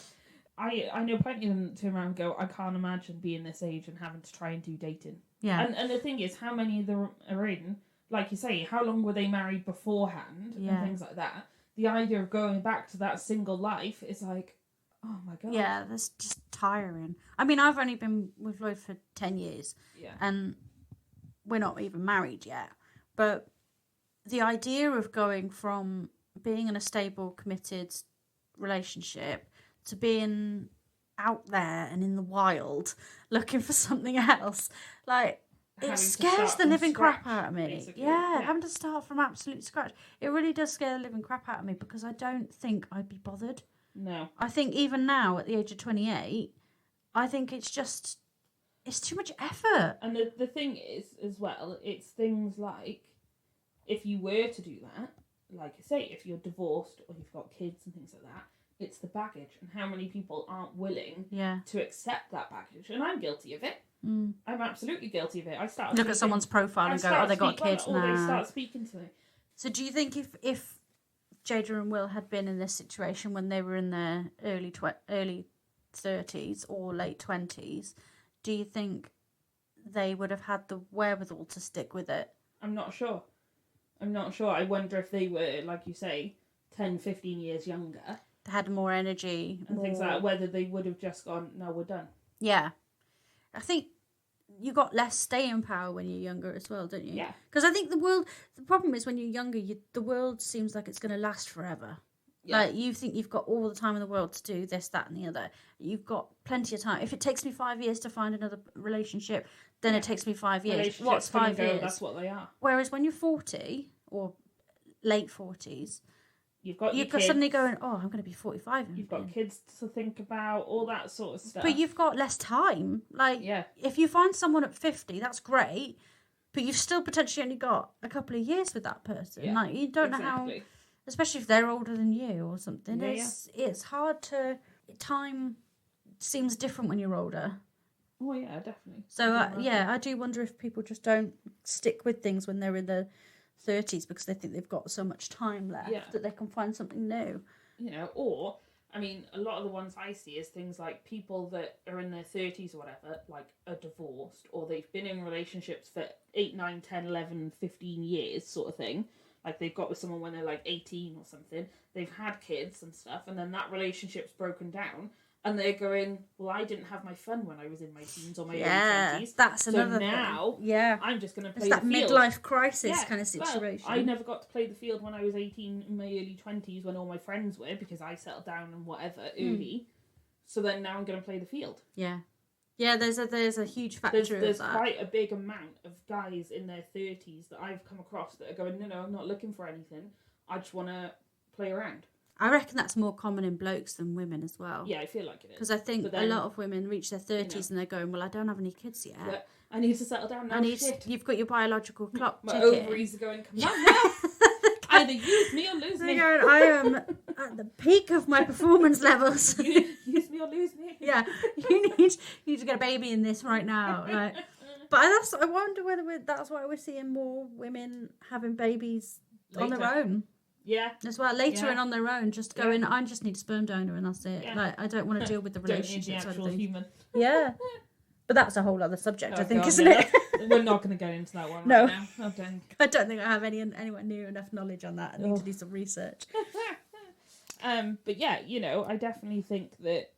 I know plenty of them turn around and go, I can't imagine being this age and having to try and do dating. Yeah. And the thing is, how many of them are in, like you say, how long were they married beforehand Yeah. and things like that? The idea of going back to that single life is like, oh my god. Yeah, that's just tiring. I mean, I've only been with Lloyd for 10 years. Yeah. And we're not even married yet. But the idea of going from being in a stable, committed relationship to being out there and in the wild looking for something else, like, Having it to scares start the from living crap scratch, out of me. basically. Yeah, Yeah. having to start from absolute scratch. It really does scare the living crap out of me because I don't think I'd be bothered. No. I think even now, at the age of 28, I think it's too much effort. And the thing is, as well, it's things like, if you were to do that, like I say, if you're divorced or you've got kids and things like that, it's the baggage and how many people aren't willing Yeah. to accept that baggage. And I'm guilty of it. Mm. I'm absolutely guilty of it. I started Look at someone's profile and go, oh, they got kids now. Or they now. start speaking to me. So do you think if Jada and Will had been in this situation when they were in their early 30s or late 20s, do you think they would have had the wherewithal to stick with it? I'm not sure. I wonder if they were, like you say, 10, 15 years younger. They had more energy. And things like that, whether they would have just gone, no, we're done. Yeah. I think you got less staying power when you're younger as well, don't you? Yeah. Because I think the problem is when you're younger, the world seems like it's going to last forever. Yeah. Like, you think you've got all the time in the world to do this, that, and the other. You've got plenty of time. If it takes me 5 years to find another relationship, then it takes me 5 years. Relationships What's come 5 and go, years? That's what they are. Whereas when you're 40 or late 40s, You've got you've your got kids. suddenly going, oh, I'm going to be 45. You've got kids to think about, all that sort of stuff. But you've got less time. Like, Yeah. if you find someone at 50, that's great. But you've still potentially only got a couple of years with that person. Yeah, Like, you don't know how, especially if they're older than you or something. Yeah, It's hard to, time seems different when you're older. Oh yeah, definitely. So I do wonder if people just don't stick with things when they're in their 30s because they think they've got so much time left that they can find something new. You know, or I mean, a lot of the ones I see is things like people that are in their 30s or whatever, like are divorced or they've been in relationships for 8, 9, 10, 11, 15 years sort of thing. Like they've got with someone when they're like 18 or something. They've had kids and stuff and then that relationship's broken down. And they're going, well, I didn't have my fun when I was in my teens or my early 20s. That's another so now, thing. Yeah, I'm just going to play it's the that field. midlife crisis kind of situation. Well, I never got to play the field when I was 18 in my early 20s when all my friends were because I settled down and whatever early. So then now I'm going to play the field. Yeah. Yeah, there's a huge factor of that. There's quite a big amount of guys in their 30s that I've come across that are going, no, I'm not looking for anything. I just want to play around. I reckon that's more common in blokes than women as well. Yeah, I feel like it is. Because I think a lot of women reach their 30s and they're going, well, I don't have any kids yet. Yeah, I need to settle down now. You've got your biological clock My ticking. ovaries are going, come on now. Either use me or lose me. They're going, I am at the peak of my performance levels. Use me or lose me. Yeah, you need to get a baby in this right now. Like, but I wonder whether that's why we're seeing more women having babies on their own. Yeah. As well, later and on their own, just going, I just need a sperm donor and that's it. Yeah. Like, I don't want to deal with the relationship don't need the side of actual things. human. Yeah. But that's a whole other subject, I think, God, isn't yeah, it? We're not going to go into that one No. right now. Oh, dang. I don't think I have anywhere near enough knowledge on that. I need to do some research. But yeah, you know, I definitely think that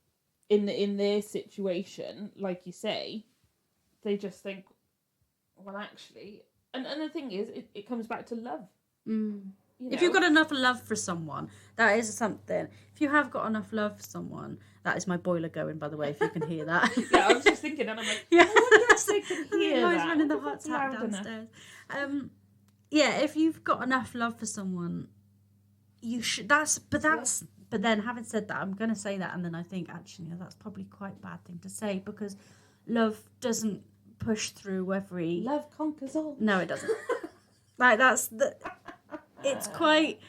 in their situation, like you say, they just think, well, actually, and the thing is, it comes back to love. Mm. You know? If you've got enough love for someone, that is something. If you have got enough love for someone, that is my boiler going, by the way, if you can hear that. Yeah, I was just thinking, and I'm like, yeah, I wonder if they can hear I was that. running the I wonder hot if it's tap loud enough. downstairs. Yeah, if you've got enough love for someone, you should. But then, having said that, I'm going to say that, and then I think actually that's probably quite a bad thing to say because love doesn't push through every. Love conquers all. No, it doesn't. Like it's quite.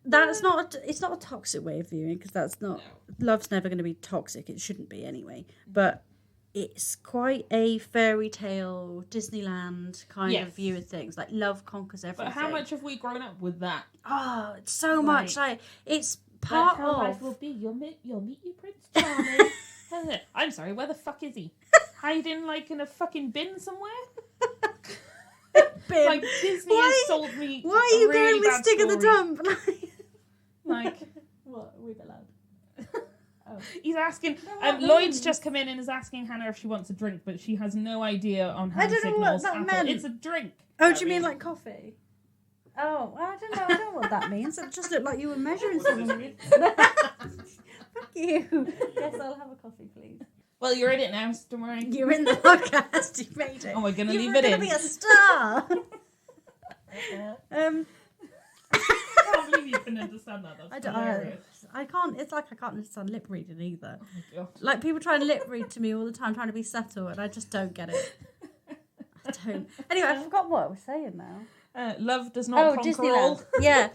It's not a toxic way of viewing, because that's not. No. Love's never going to be toxic. It shouldn't be anyway. But it's quite a fairy tale, Disneyland kind of view of things. Like love conquers everything. But how much have we grown up with that? Oh, it's so much. Like it's part how of. life will be. You'll meet your Prince Charming. I'm sorry. Where the fuck is he? Hiding like in a fucking bin somewhere? Bin. Like Disney has sold me. Why are you really going with stick in the dump? Like what? Are we allowed? Oh. He's asking. Lloyd's just come in and is asking Hannah if she wants a drink, but she has no idea on hand I don't know what that meant. It's a drink. Oh, do you mean like coffee? Oh, I don't know. I don't know what that means. It just looked like you were measuring something. Fuck you. Yes, I'll have a coffee, please. Well, you're in it now, so don't worry. You're in the podcast. You made it. Oh, we're going to leave You're it in. going to be a star. I can't believe you can understand that. That's hilarious. I can't. It's like I can't understand lip reading either. Oh my God. Like people try and lip read to me all the time, trying to be subtle, and I just don't get it. I don't. Anyway, I forgot what I was saying now. Love does not conquer all. Yeah.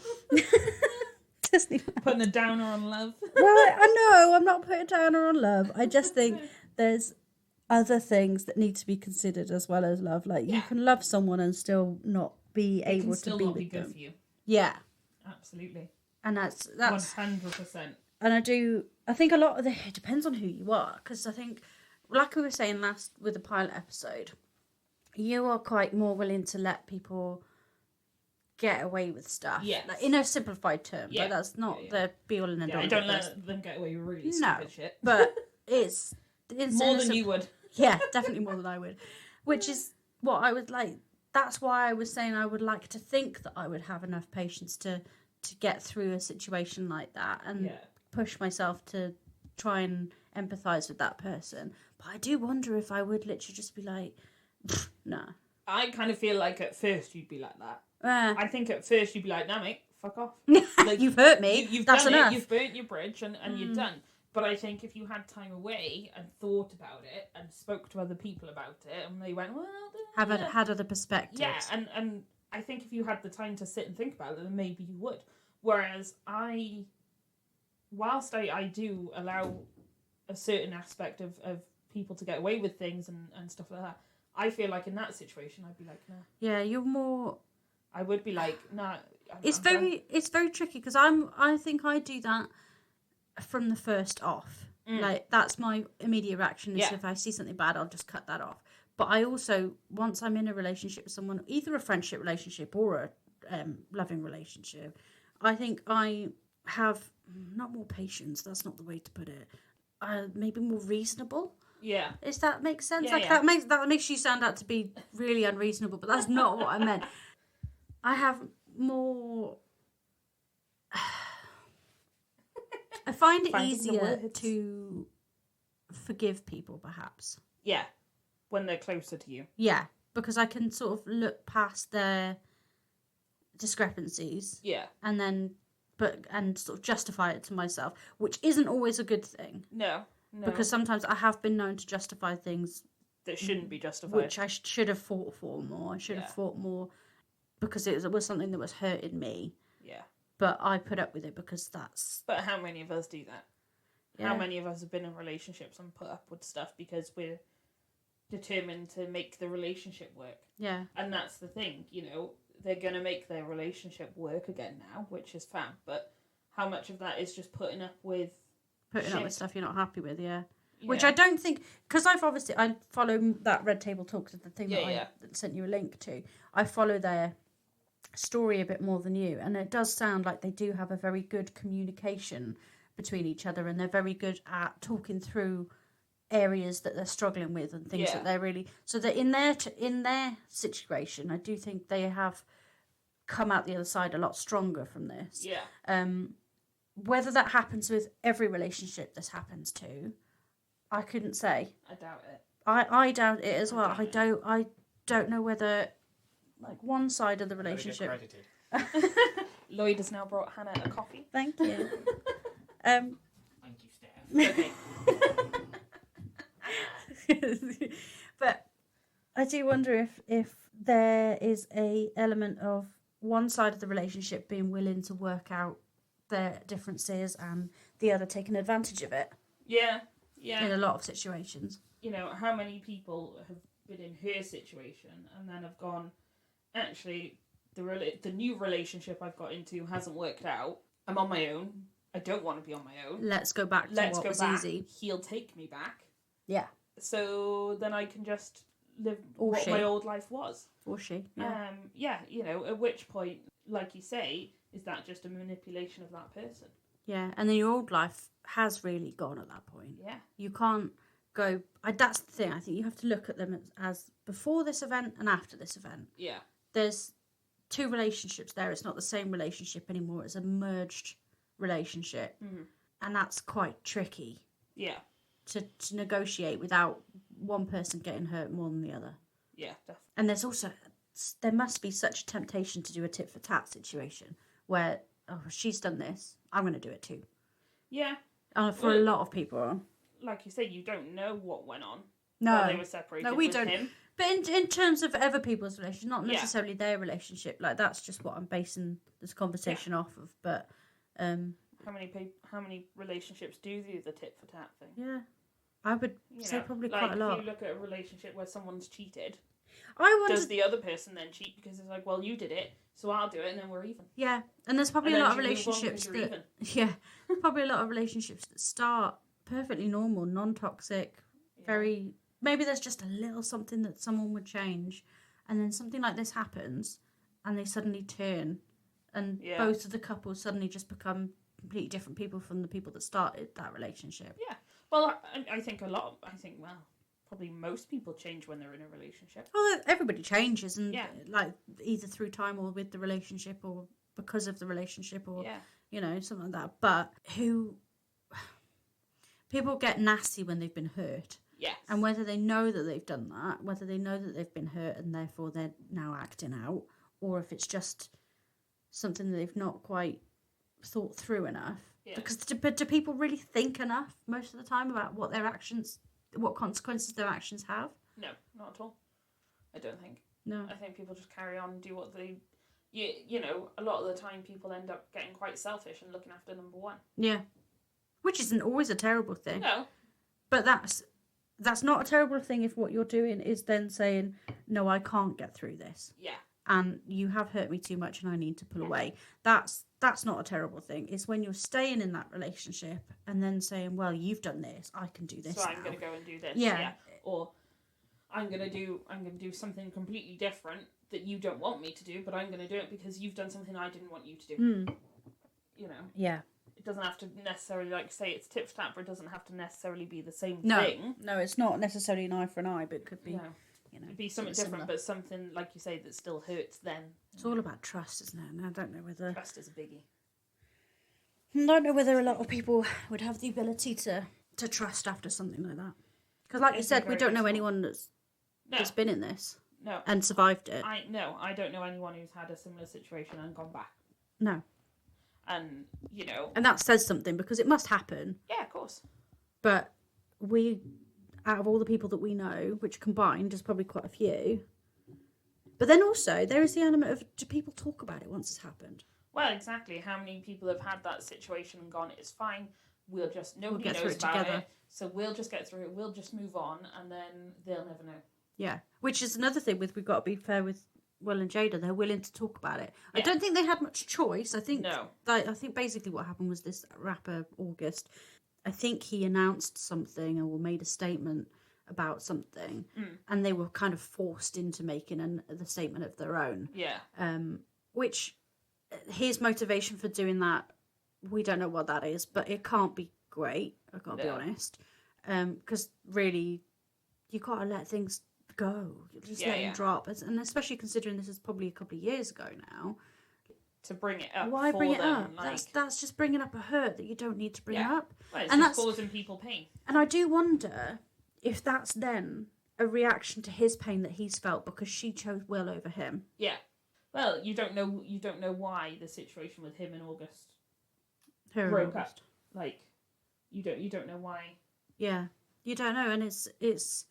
Disneyland. Putting a downer on love. Well, I know I'm not putting a downer on love. I just think there's other things that need to be considered as well as love. Like you can love someone and still not be able to be with them. Good for you. Yeah. Absolutely. And that's 100%. And I think a lot of it depends on who you are, because I think, like we were saying last with the pilot episode, you are quite more willing to let people get away with stuff. Yes. Like, in a simplified term, but that's not the be all and end all. I don't let them get away with really stupid shit. But it's more than you would. Yeah, definitely more than I would. Which is what I would like. That's why I was saying I would like to think that I would have enough patience to get through a situation like that and push myself to try and empathise with that person. But I do wonder if I would literally just be like, nah. I kind of feel like at first you'd be like that. I think at first you'd be like, nah, mate, fuck off. Like, you've hurt me. You've That's done enough. You've burnt your bridge and you're done. But I think if you had time away and thought about it and spoke to other people about it and they went, well... Had other perspectives. Yeah, and I think if you had the time to sit and think about it, then maybe you would. Whereas whilst I do allow a certain aspect of people to get away with things and stuff like that, I feel like in that situation I'd be like, nah. Yeah, you're more... I would be like, nah. It's very tricky, because I think I do that from the first off. Like, that's my immediate reaction is if I see something bad, I'll just cut that off. But I also, once I'm in a relationship with someone, either a friendship relationship or a loving relationship, I think I have not more patience. That's not the way to put it. Maybe more reasonable. Yeah. Does that make sense? Yeah, that makes you sound out to be really unreasonable, but that's not what I meant. I have more. I find it easier to forgive people, perhaps. Yeah. When they're closer to you. Yeah, because I can sort of look past their discrepancies. Yeah. And sort of justify it to myself, which isn't always a good thing. No. Because sometimes I have been known to justify things that shouldn't be justified. Which I should have fought for more. I should have fought more because it was something that was hurting me. Yeah. But I put up with it because that's... But how many of us do that? Yeah. How many of us have been in relationships and put up with stuff because we're determined to make the relationship work? Yeah. And that's the thing, they're going to make their relationship work again now, which is fab. But how much of that is just putting up with stuff you're not happy with, yeah. Which I don't think... Because I follow that Red Table Talks, the thing that I sent you a link to. I follow their story a bit more than you. And it does sound like they do have a very good communication between each other. And they're very good at talking through areas that they're struggling with and things that they're really... So that in their situation, I do think they have come out the other side a lot stronger from this. Yeah. Whether that happens with every relationship this happens to, I couldn't say. I doubt it. I doubt it as well. I don't know whether like one side of the relationship. Lloyd has now brought Hannah a coffee. Thank you. Thank you, Steph. Okay. But I do wonder if there is a element of one side of the relationship being willing to work out their differences and the other taking advantage of it. Yeah. In a lot of situations. You know, how many people have been in her situation and then have gone, actually, the new relationship I've got into hasn't worked out. I'm on my own. I don't want to be on my own. Let's go back to what was easy. He'll take me back. Yeah. So then I can just live what my old life was. Or she. Yeah. You know, at which point, like you say, is that just a manipulation of that person? Yeah, and then your old life has really gone at that point. Yeah. You can't go... that's the thing. I think you have to look at them as before this event and after this event. Yeah. There's two relationships there. It's not the same relationship anymore. It's a merged relationship. Mm-hmm. And that's quite tricky. Yeah. To negotiate without one person getting hurt more than the other. Yeah, definitely. And there must be such a temptation to do a tit for tat situation where, oh, she's done this, I'm going to do it too. Yeah. For a lot of people. Like you say, you don't know what went on while they were separated. No, we don't. Him. But in terms of other people's relationship, not necessarily their relationship. Like, that's just what I'm basing this conversation off of. But how many relationships do the tit for tat thing? Yeah, I would say probably quite a lot. If you look at a relationship where someone's cheated, I wonder, does the other person then cheat because it's like, well, you did it, so I'll do it, and then we're even. Yeah, and there's probably a lot of relationships probably a lot of relationships that start perfectly normal, non-toxic, very. Maybe there's just a little something that someone would change, and then something like this happens, and they suddenly turn, and both of the couples suddenly just become completely different people from the people that started that relationship. Yeah. Well, I think probably most people change when they're in a relationship. Well, everybody changes, and like either through time or with the relationship or because of the relationship or, something like that. But people get nasty when they've been hurt. Yes. And whether they know that they've done that, whether they know that they've been hurt and therefore they're now acting out, or if it's just something that they've not quite thought through enough. Yeah. Because do people really think enough most of the time about what consequences their actions have? No, not at all. I don't think. No. I think people just carry on and do what they... You know, a lot of the time people end up getting quite selfish and looking after number one. Yeah. Which isn't always a terrible thing. No. But that's not a terrible thing if what you're doing is then saying, no, I can't get through this. Yeah. And you have hurt me too much and I need to pull away. That's not a terrible thing. It's when you're staying in that relationship and then saying, well, you've done this, I can do this so now. I'm going to go and do this. Yeah. Or I'm going to do something completely different that you don't want me to do, but I'm going to do it because you've done something I didn't want you to do. You know? Yeah. It doesn't have to necessarily, like, say it's tit for tat, but it doesn't have to necessarily be the same thing. No, it's not necessarily an eye for an eye, but it could be, it'd be something different, but something, like you say, that still hurts then. It's all about trust, isn't it? And I don't know whether... Trust is a biggie. I don't know whether a lot of people would have the ability to trust after something like that. Because like you said, we don't know anyone that's been in this. No. And survived it. I don't know anyone who's had a similar situation and gone back. No. And, you know... And that says something, because it must happen. Yeah, of course. But out of all the people that we know, which combined is probably quite a few... But then also, there is the element of, do people talk about it once it's happened? Well, exactly. How many people have had that situation and gone, it's fine, nobody knows about it, so we'll just get through it, we'll just move on, and then they'll never know. Yeah. Which is another thing we've got to be fair with Will and Jada. They're willing to talk about it. Yeah. I don't think they had much choice. I think basically what happened was this rapper, August, I think he announced something or made a statement about something, and they were kind of forced into making the statement of their own. Yeah. Which, his motivation for doing that, we don't know what that is, but it can't be great, I've got to be honest. Because really, you got to let things go. Just let them drop. And especially considering this is probably a couple of years ago now. To bring it up. Why bring it up? That's just bringing up a hurt that you don't need to bring up. Well, it's just causing people pain. And I do wonder if that's then a reaction to his pain that he's felt because she chose Will over him. Yeah. Well, you don't know why the situation with him and August broke up. Like, you don't know why. Yeah, you don't know, and it's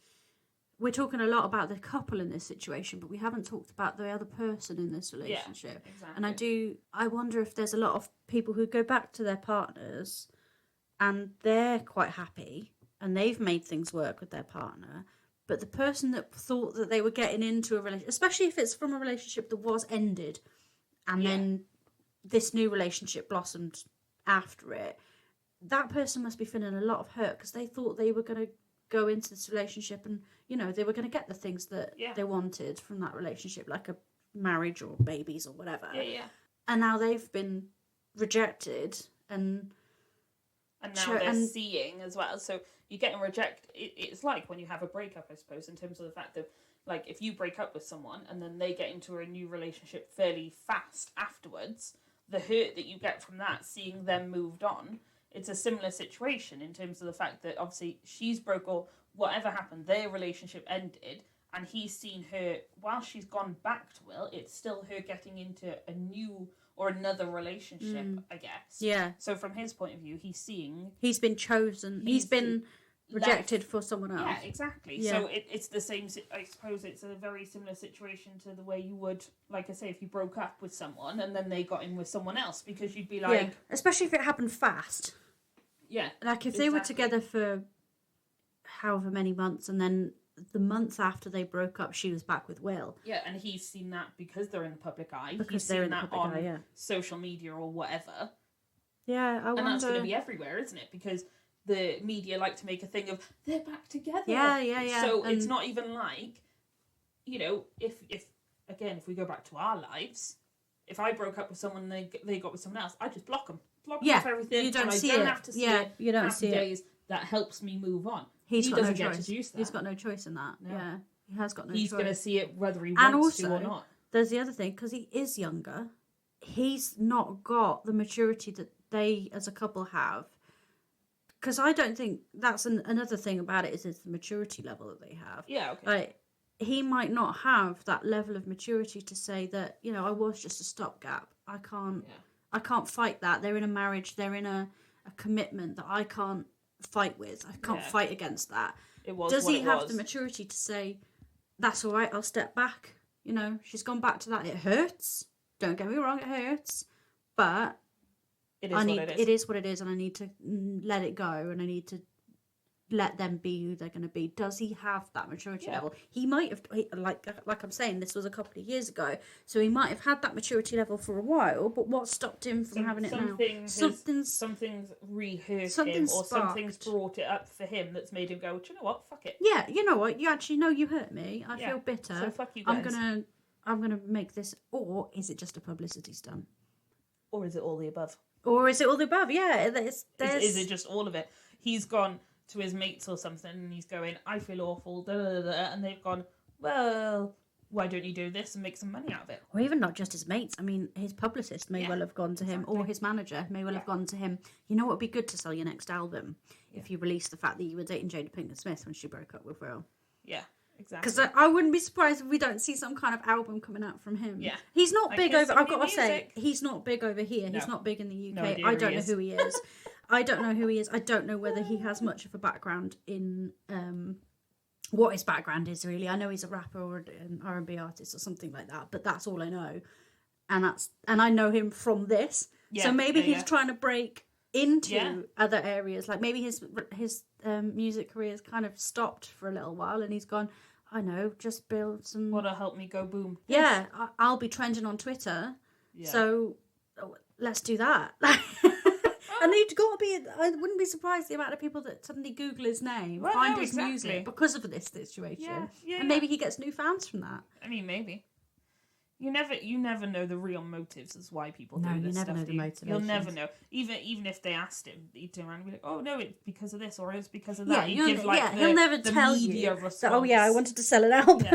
we're talking a lot about the couple in this situation, but we haven't talked about the other person in this relationship. Yeah, exactly. And I wonder if there's a lot of people who go back to their partners and they're quite happy and they've made things work with their partner, but the person that thought that they were getting into a relationship, especially if it's from a relationship that was ended and then this new relationship blossomed after it, that person must be feeling a lot of hurt because they thought they were going to go into this relationship and, you know, they were going to get the things that they wanted from that relationship, like a marriage or babies or whatever. And now they've been rejected and now they're seeing as well. So you're getting rejected. It's like when you have a breakup, I suppose, in terms of the fact that, like, if you break up with someone and then they get into a new relationship fairly fast afterwards, the hurt that you get from that, seeing them moved on, it's a similar situation in terms of the fact that obviously she's broke or whatever happened, their relationship ended, and he's seen her, while she's gone back to Will, it's still her getting into a new or another relationship, I guess. Yeah. So from his point of view, he's seeing... He's been chosen. He's been rejected for someone else. Yeah, exactly. Yeah. So it's the same... I suppose it's a very similar situation to the way you would, like I say, if you broke up with someone and then they got in with someone else, because you'd be like... Yeah. Especially if it happened fast. Yeah. Like if they were together for however many months and then the month after they broke up, she was back with Will. Yeah, and he's seen that because they're in the public eye. Because they're in the public eye, yeah. Social media or whatever. Yeah, I wonder... And that's going to be everywhere, isn't it? Because the media like to make a thing of, they're back together. Yeah. So it's not even like, you know, if we go back to our lives, if I broke up with someone and they got with someone else, I just block them. Block them off everything. You don't see I don't it. have to see it. You don't see days. That helps me move on. He doesn't no get choice. to use that. He's got no choice in that. No. Yeah, he has got no choice. He's going to see it whether he and wants also, to or not. There's the other thing, because he is younger, he's not got the maturity that they as a couple have. Because I don't think that's another thing about it is the maturity level that they have. Yeah, okay. Like, he might not have that level of maturity to say that, you know, I was just a stopgap. I can't fight that. They're in a marriage. They're in a commitment that I can't fight with. I can't fight against that. Does he have the maturity to say, that's all right, I'll step back? You know, she's gone back to that. It hurts. Don't get me wrong, it hurts. But it is what it is, and I need to let it go, and I need to let them be who they're going to be. Does he have that maturity level? He might have, like I'm saying, this was a couple of years ago, so he might have had that maturity level for a while, but what stopped him from having it now? Something's re-hurt him, or something's brought it up for him that's made him go, do you know what, fuck it. Yeah, you know what, you actually know you hurt me, I feel bitter, so fuck you guys. I'm gonna make this, or is it just a publicity stunt? Or is it all the above? Yeah, is it just all of it? He's gone to his mates or something and he's going, I feel awful, and they've gone, well, why don't you do this and make some money out of it? Or even not just his mates. I mean, his publicist may well have gone to him, or his manager may well have gone to him. You know what would be good to sell your next album? If you release the fact that you were dating Jada Pinkett Smith when she broke up with Will. Yeah, exactly. Because I wouldn't be surprised if we don't see some kind of album coming out from him. Yeah. He's not big over... I've got to say, he's not big over here. No. He's not big in the UK. No idea I don't know who he is. I don't know who he is. I don't know whether he has much of a background in... what his background is, really. I know he's a rapper or an R&B artist or something like that, but that's all I know. And I know him from this. Yeah, so maybe he's trying to break into other areas. Like maybe his music career has kind of stopped for a little while and he's gone, I know, just build some... What'll help me go boom. Yeah, I'll be trending on Twitter. Yeah. So let's do that. And you've got to be... I wouldn't be surprised the amount of people that suddenly Google his name, find his music because of this situation. Yeah, and maybe he gets new fans from that. I mean, maybe. You never know the real motives as why people do this stuff. No, you never know the motivations. You'll never know. Even if they asked him, he'd turn around and be like, oh, no, it's because of this or it's because of that. Yeah, he'll never tell you. Response. That, I wanted to sell an album.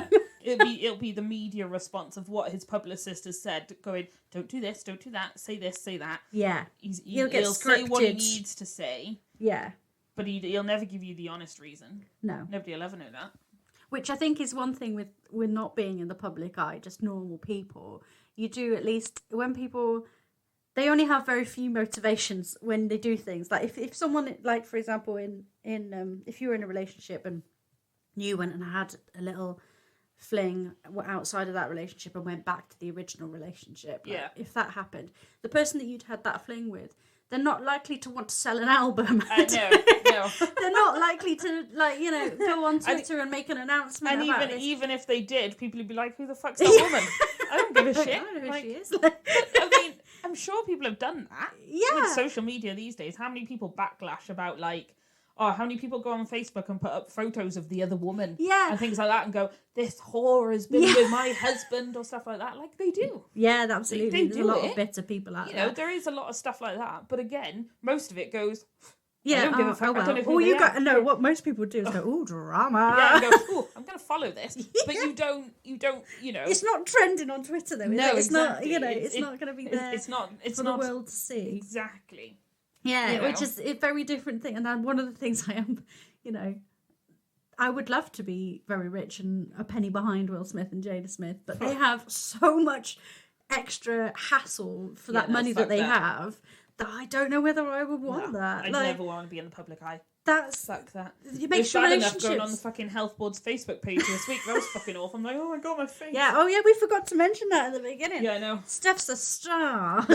Yeah. It'll be the media response of what his publicist has said, going, don't do this, don't do that, say this, say that. Yeah. He'll say what he needs to say. Yeah. But he'll never give you the honest reason. No. Nobody will ever know that. Which I think is one thing with not being in the public eye, just normal people. You do at least, when people, they only have very few motivations when they do things. Like if someone, like for example, if you were in a relationship and you went and had a little fling outside of that relationship and went back to the original relationship. Yeah. If that happened, the person that you'd had that fling with, they're not likely to want to sell an album. No. They're not likely to, go on Twitter and make an announcement. And about even if they did, people would be like, "Who the fuck's that woman?" I don't give a shit. I don't know who she is. I mean, I'm sure people have done that. Yeah. With social media these days, how many people backlash about how many people go on Facebook and put up photos of the other woman, and things like that, and go, "This whore has been with my husband," or stuff like that. Like they do. Yeah, absolutely. They There's do a lot it. of bitter people out there. There is a lot of stuff like that. But again, most of it goes. Yeah, I don't give a fuck. I don't know who they are. No, what most people do is go, "Ooh, drama." Yeah, and go, "Ooh, I'm going to follow this," but you don't. It's not trending on Twitter though. No, it's exactly. not. It's not going to be there. It's not for the world to see. Exactly. Yeah, which is a very different thing. And then one of the things I am, I would love to be very rich and a penny behind Will Smith and Jada Smith, but they have so much extra hassle for that money that they have that I don't know whether I would want that. I'd never want to be in the public eye. Fuck that. It makes bad enough relationships. going on the fucking health board's Facebook page this week. That was fucking awful. I'm like, oh my god, my face. Yeah. Oh yeah, we forgot to mention that at the beginning. Yeah, I know. Steph's a star.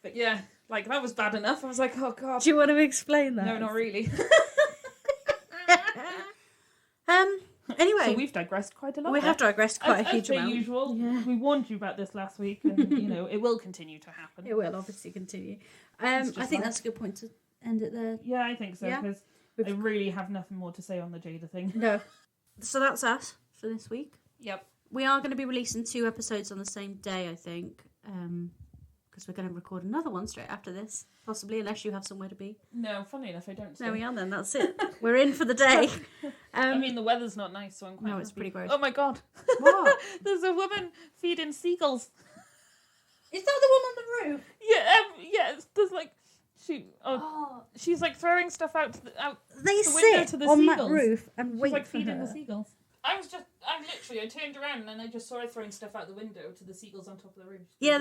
But yeah, that was bad enough. I was like, oh god. Do you want to explain that? No, not really. Anyway, so we've digressed quite a lot. We have digressed quite a huge amount. As usual, we warned you about this last week, and it will continue to happen. It will obviously continue. I think that's a good point to end it there. Yeah, I think so, because I really have nothing more to say on the Jada thing. No. So that's us for this week. Yep. We are going to be releasing 2 episodes on the same day, I think, because we're going to record another one straight after this, possibly, unless you have somewhere to be. No, funnily enough, I don't. There we are then, that's it. We're in for the day. I mean, the weather's not nice, so I'm quite happy. it's pretty gross. Oh my god. What? There's a woman feeding seagulls. Is that the one on the roof? Yeah, there's she's throwing stuff out the window to the on seagulls. that roof and wait for feeding her. the seagulls. I turned around and I just saw her throwing stuff out the window to the seagulls on top of the roof. Yeah,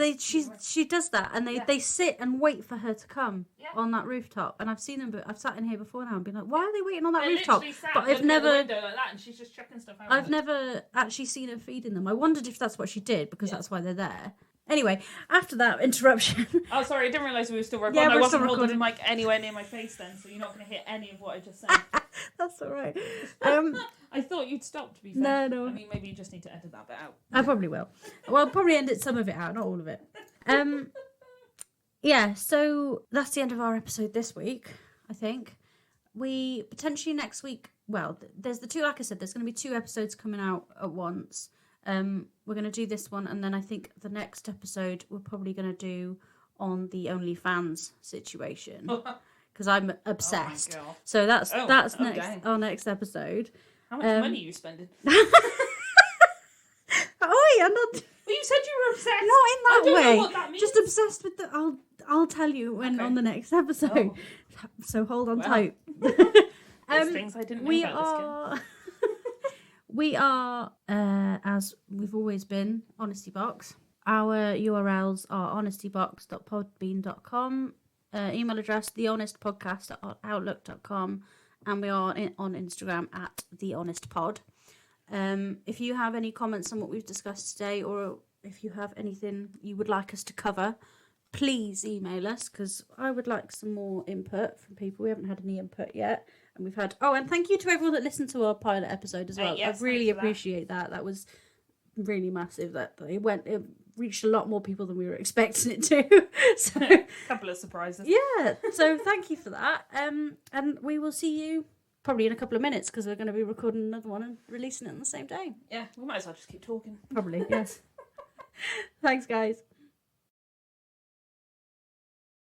she does that, and they sit and wait for her to come on that rooftop. And I've seen them, but I've sat in here before now and been like, why are they waiting on that rooftop? But I've never at the window like that, and she's just chucking stuff out. I've never actually seen her feeding them. I wondered if that's what she did, because that's why they're there. Anyway, after that interruption. Oh, sorry, I didn't realise we were still recording. I wasn't holding the mic anywhere near my face then, so you're not going to hear any of what I just said. That's all right. I thought you'd stop, to be fair. No. I mean, maybe you just need to edit that bit out. I probably will. Well, I'll probably edit some of it out, not all of it. Yeah, so that's the end of our episode this week, I think. We potentially next week, well, there's the 2, like I said, there's going to be 2 episodes coming out at once. We're going to do this one, and then I think the next episode we're probably going to do on the OnlyFans situation, because I'm obsessed. Oh my God. So that's next our next episode. How much money are you spending? Oh, yeah, not. Well, you said you were obsessed. Not in that I don't way. know what that means. Just obsessed with the. I'll tell you when on the next episode. Oh. So hold on tight. There's things I didn't know about this game. We are, as we've always been, Honesty Box. Our URLs are honestybox.podbean.com, email address thehonestpodcast@outlook.com, and we are on Instagram at thehonestpod. If you have any comments on what we've discussed today, or if you have anything you would like us to cover, please email us, because I would like some more input from people. We haven't had any input yet. And we've had... Oh, and thank you to everyone that listened to our pilot episode as well. Yes, I really appreciate that. That was really massive. That it reached a lot more people than we were expecting it to. So, a couple of surprises. Yeah. So thank you for that. And we will see you probably in a couple of minutes, because we're going to be recording another one and releasing it on the same day. Yeah, we might as well just keep talking. Probably, yes. Thanks, guys.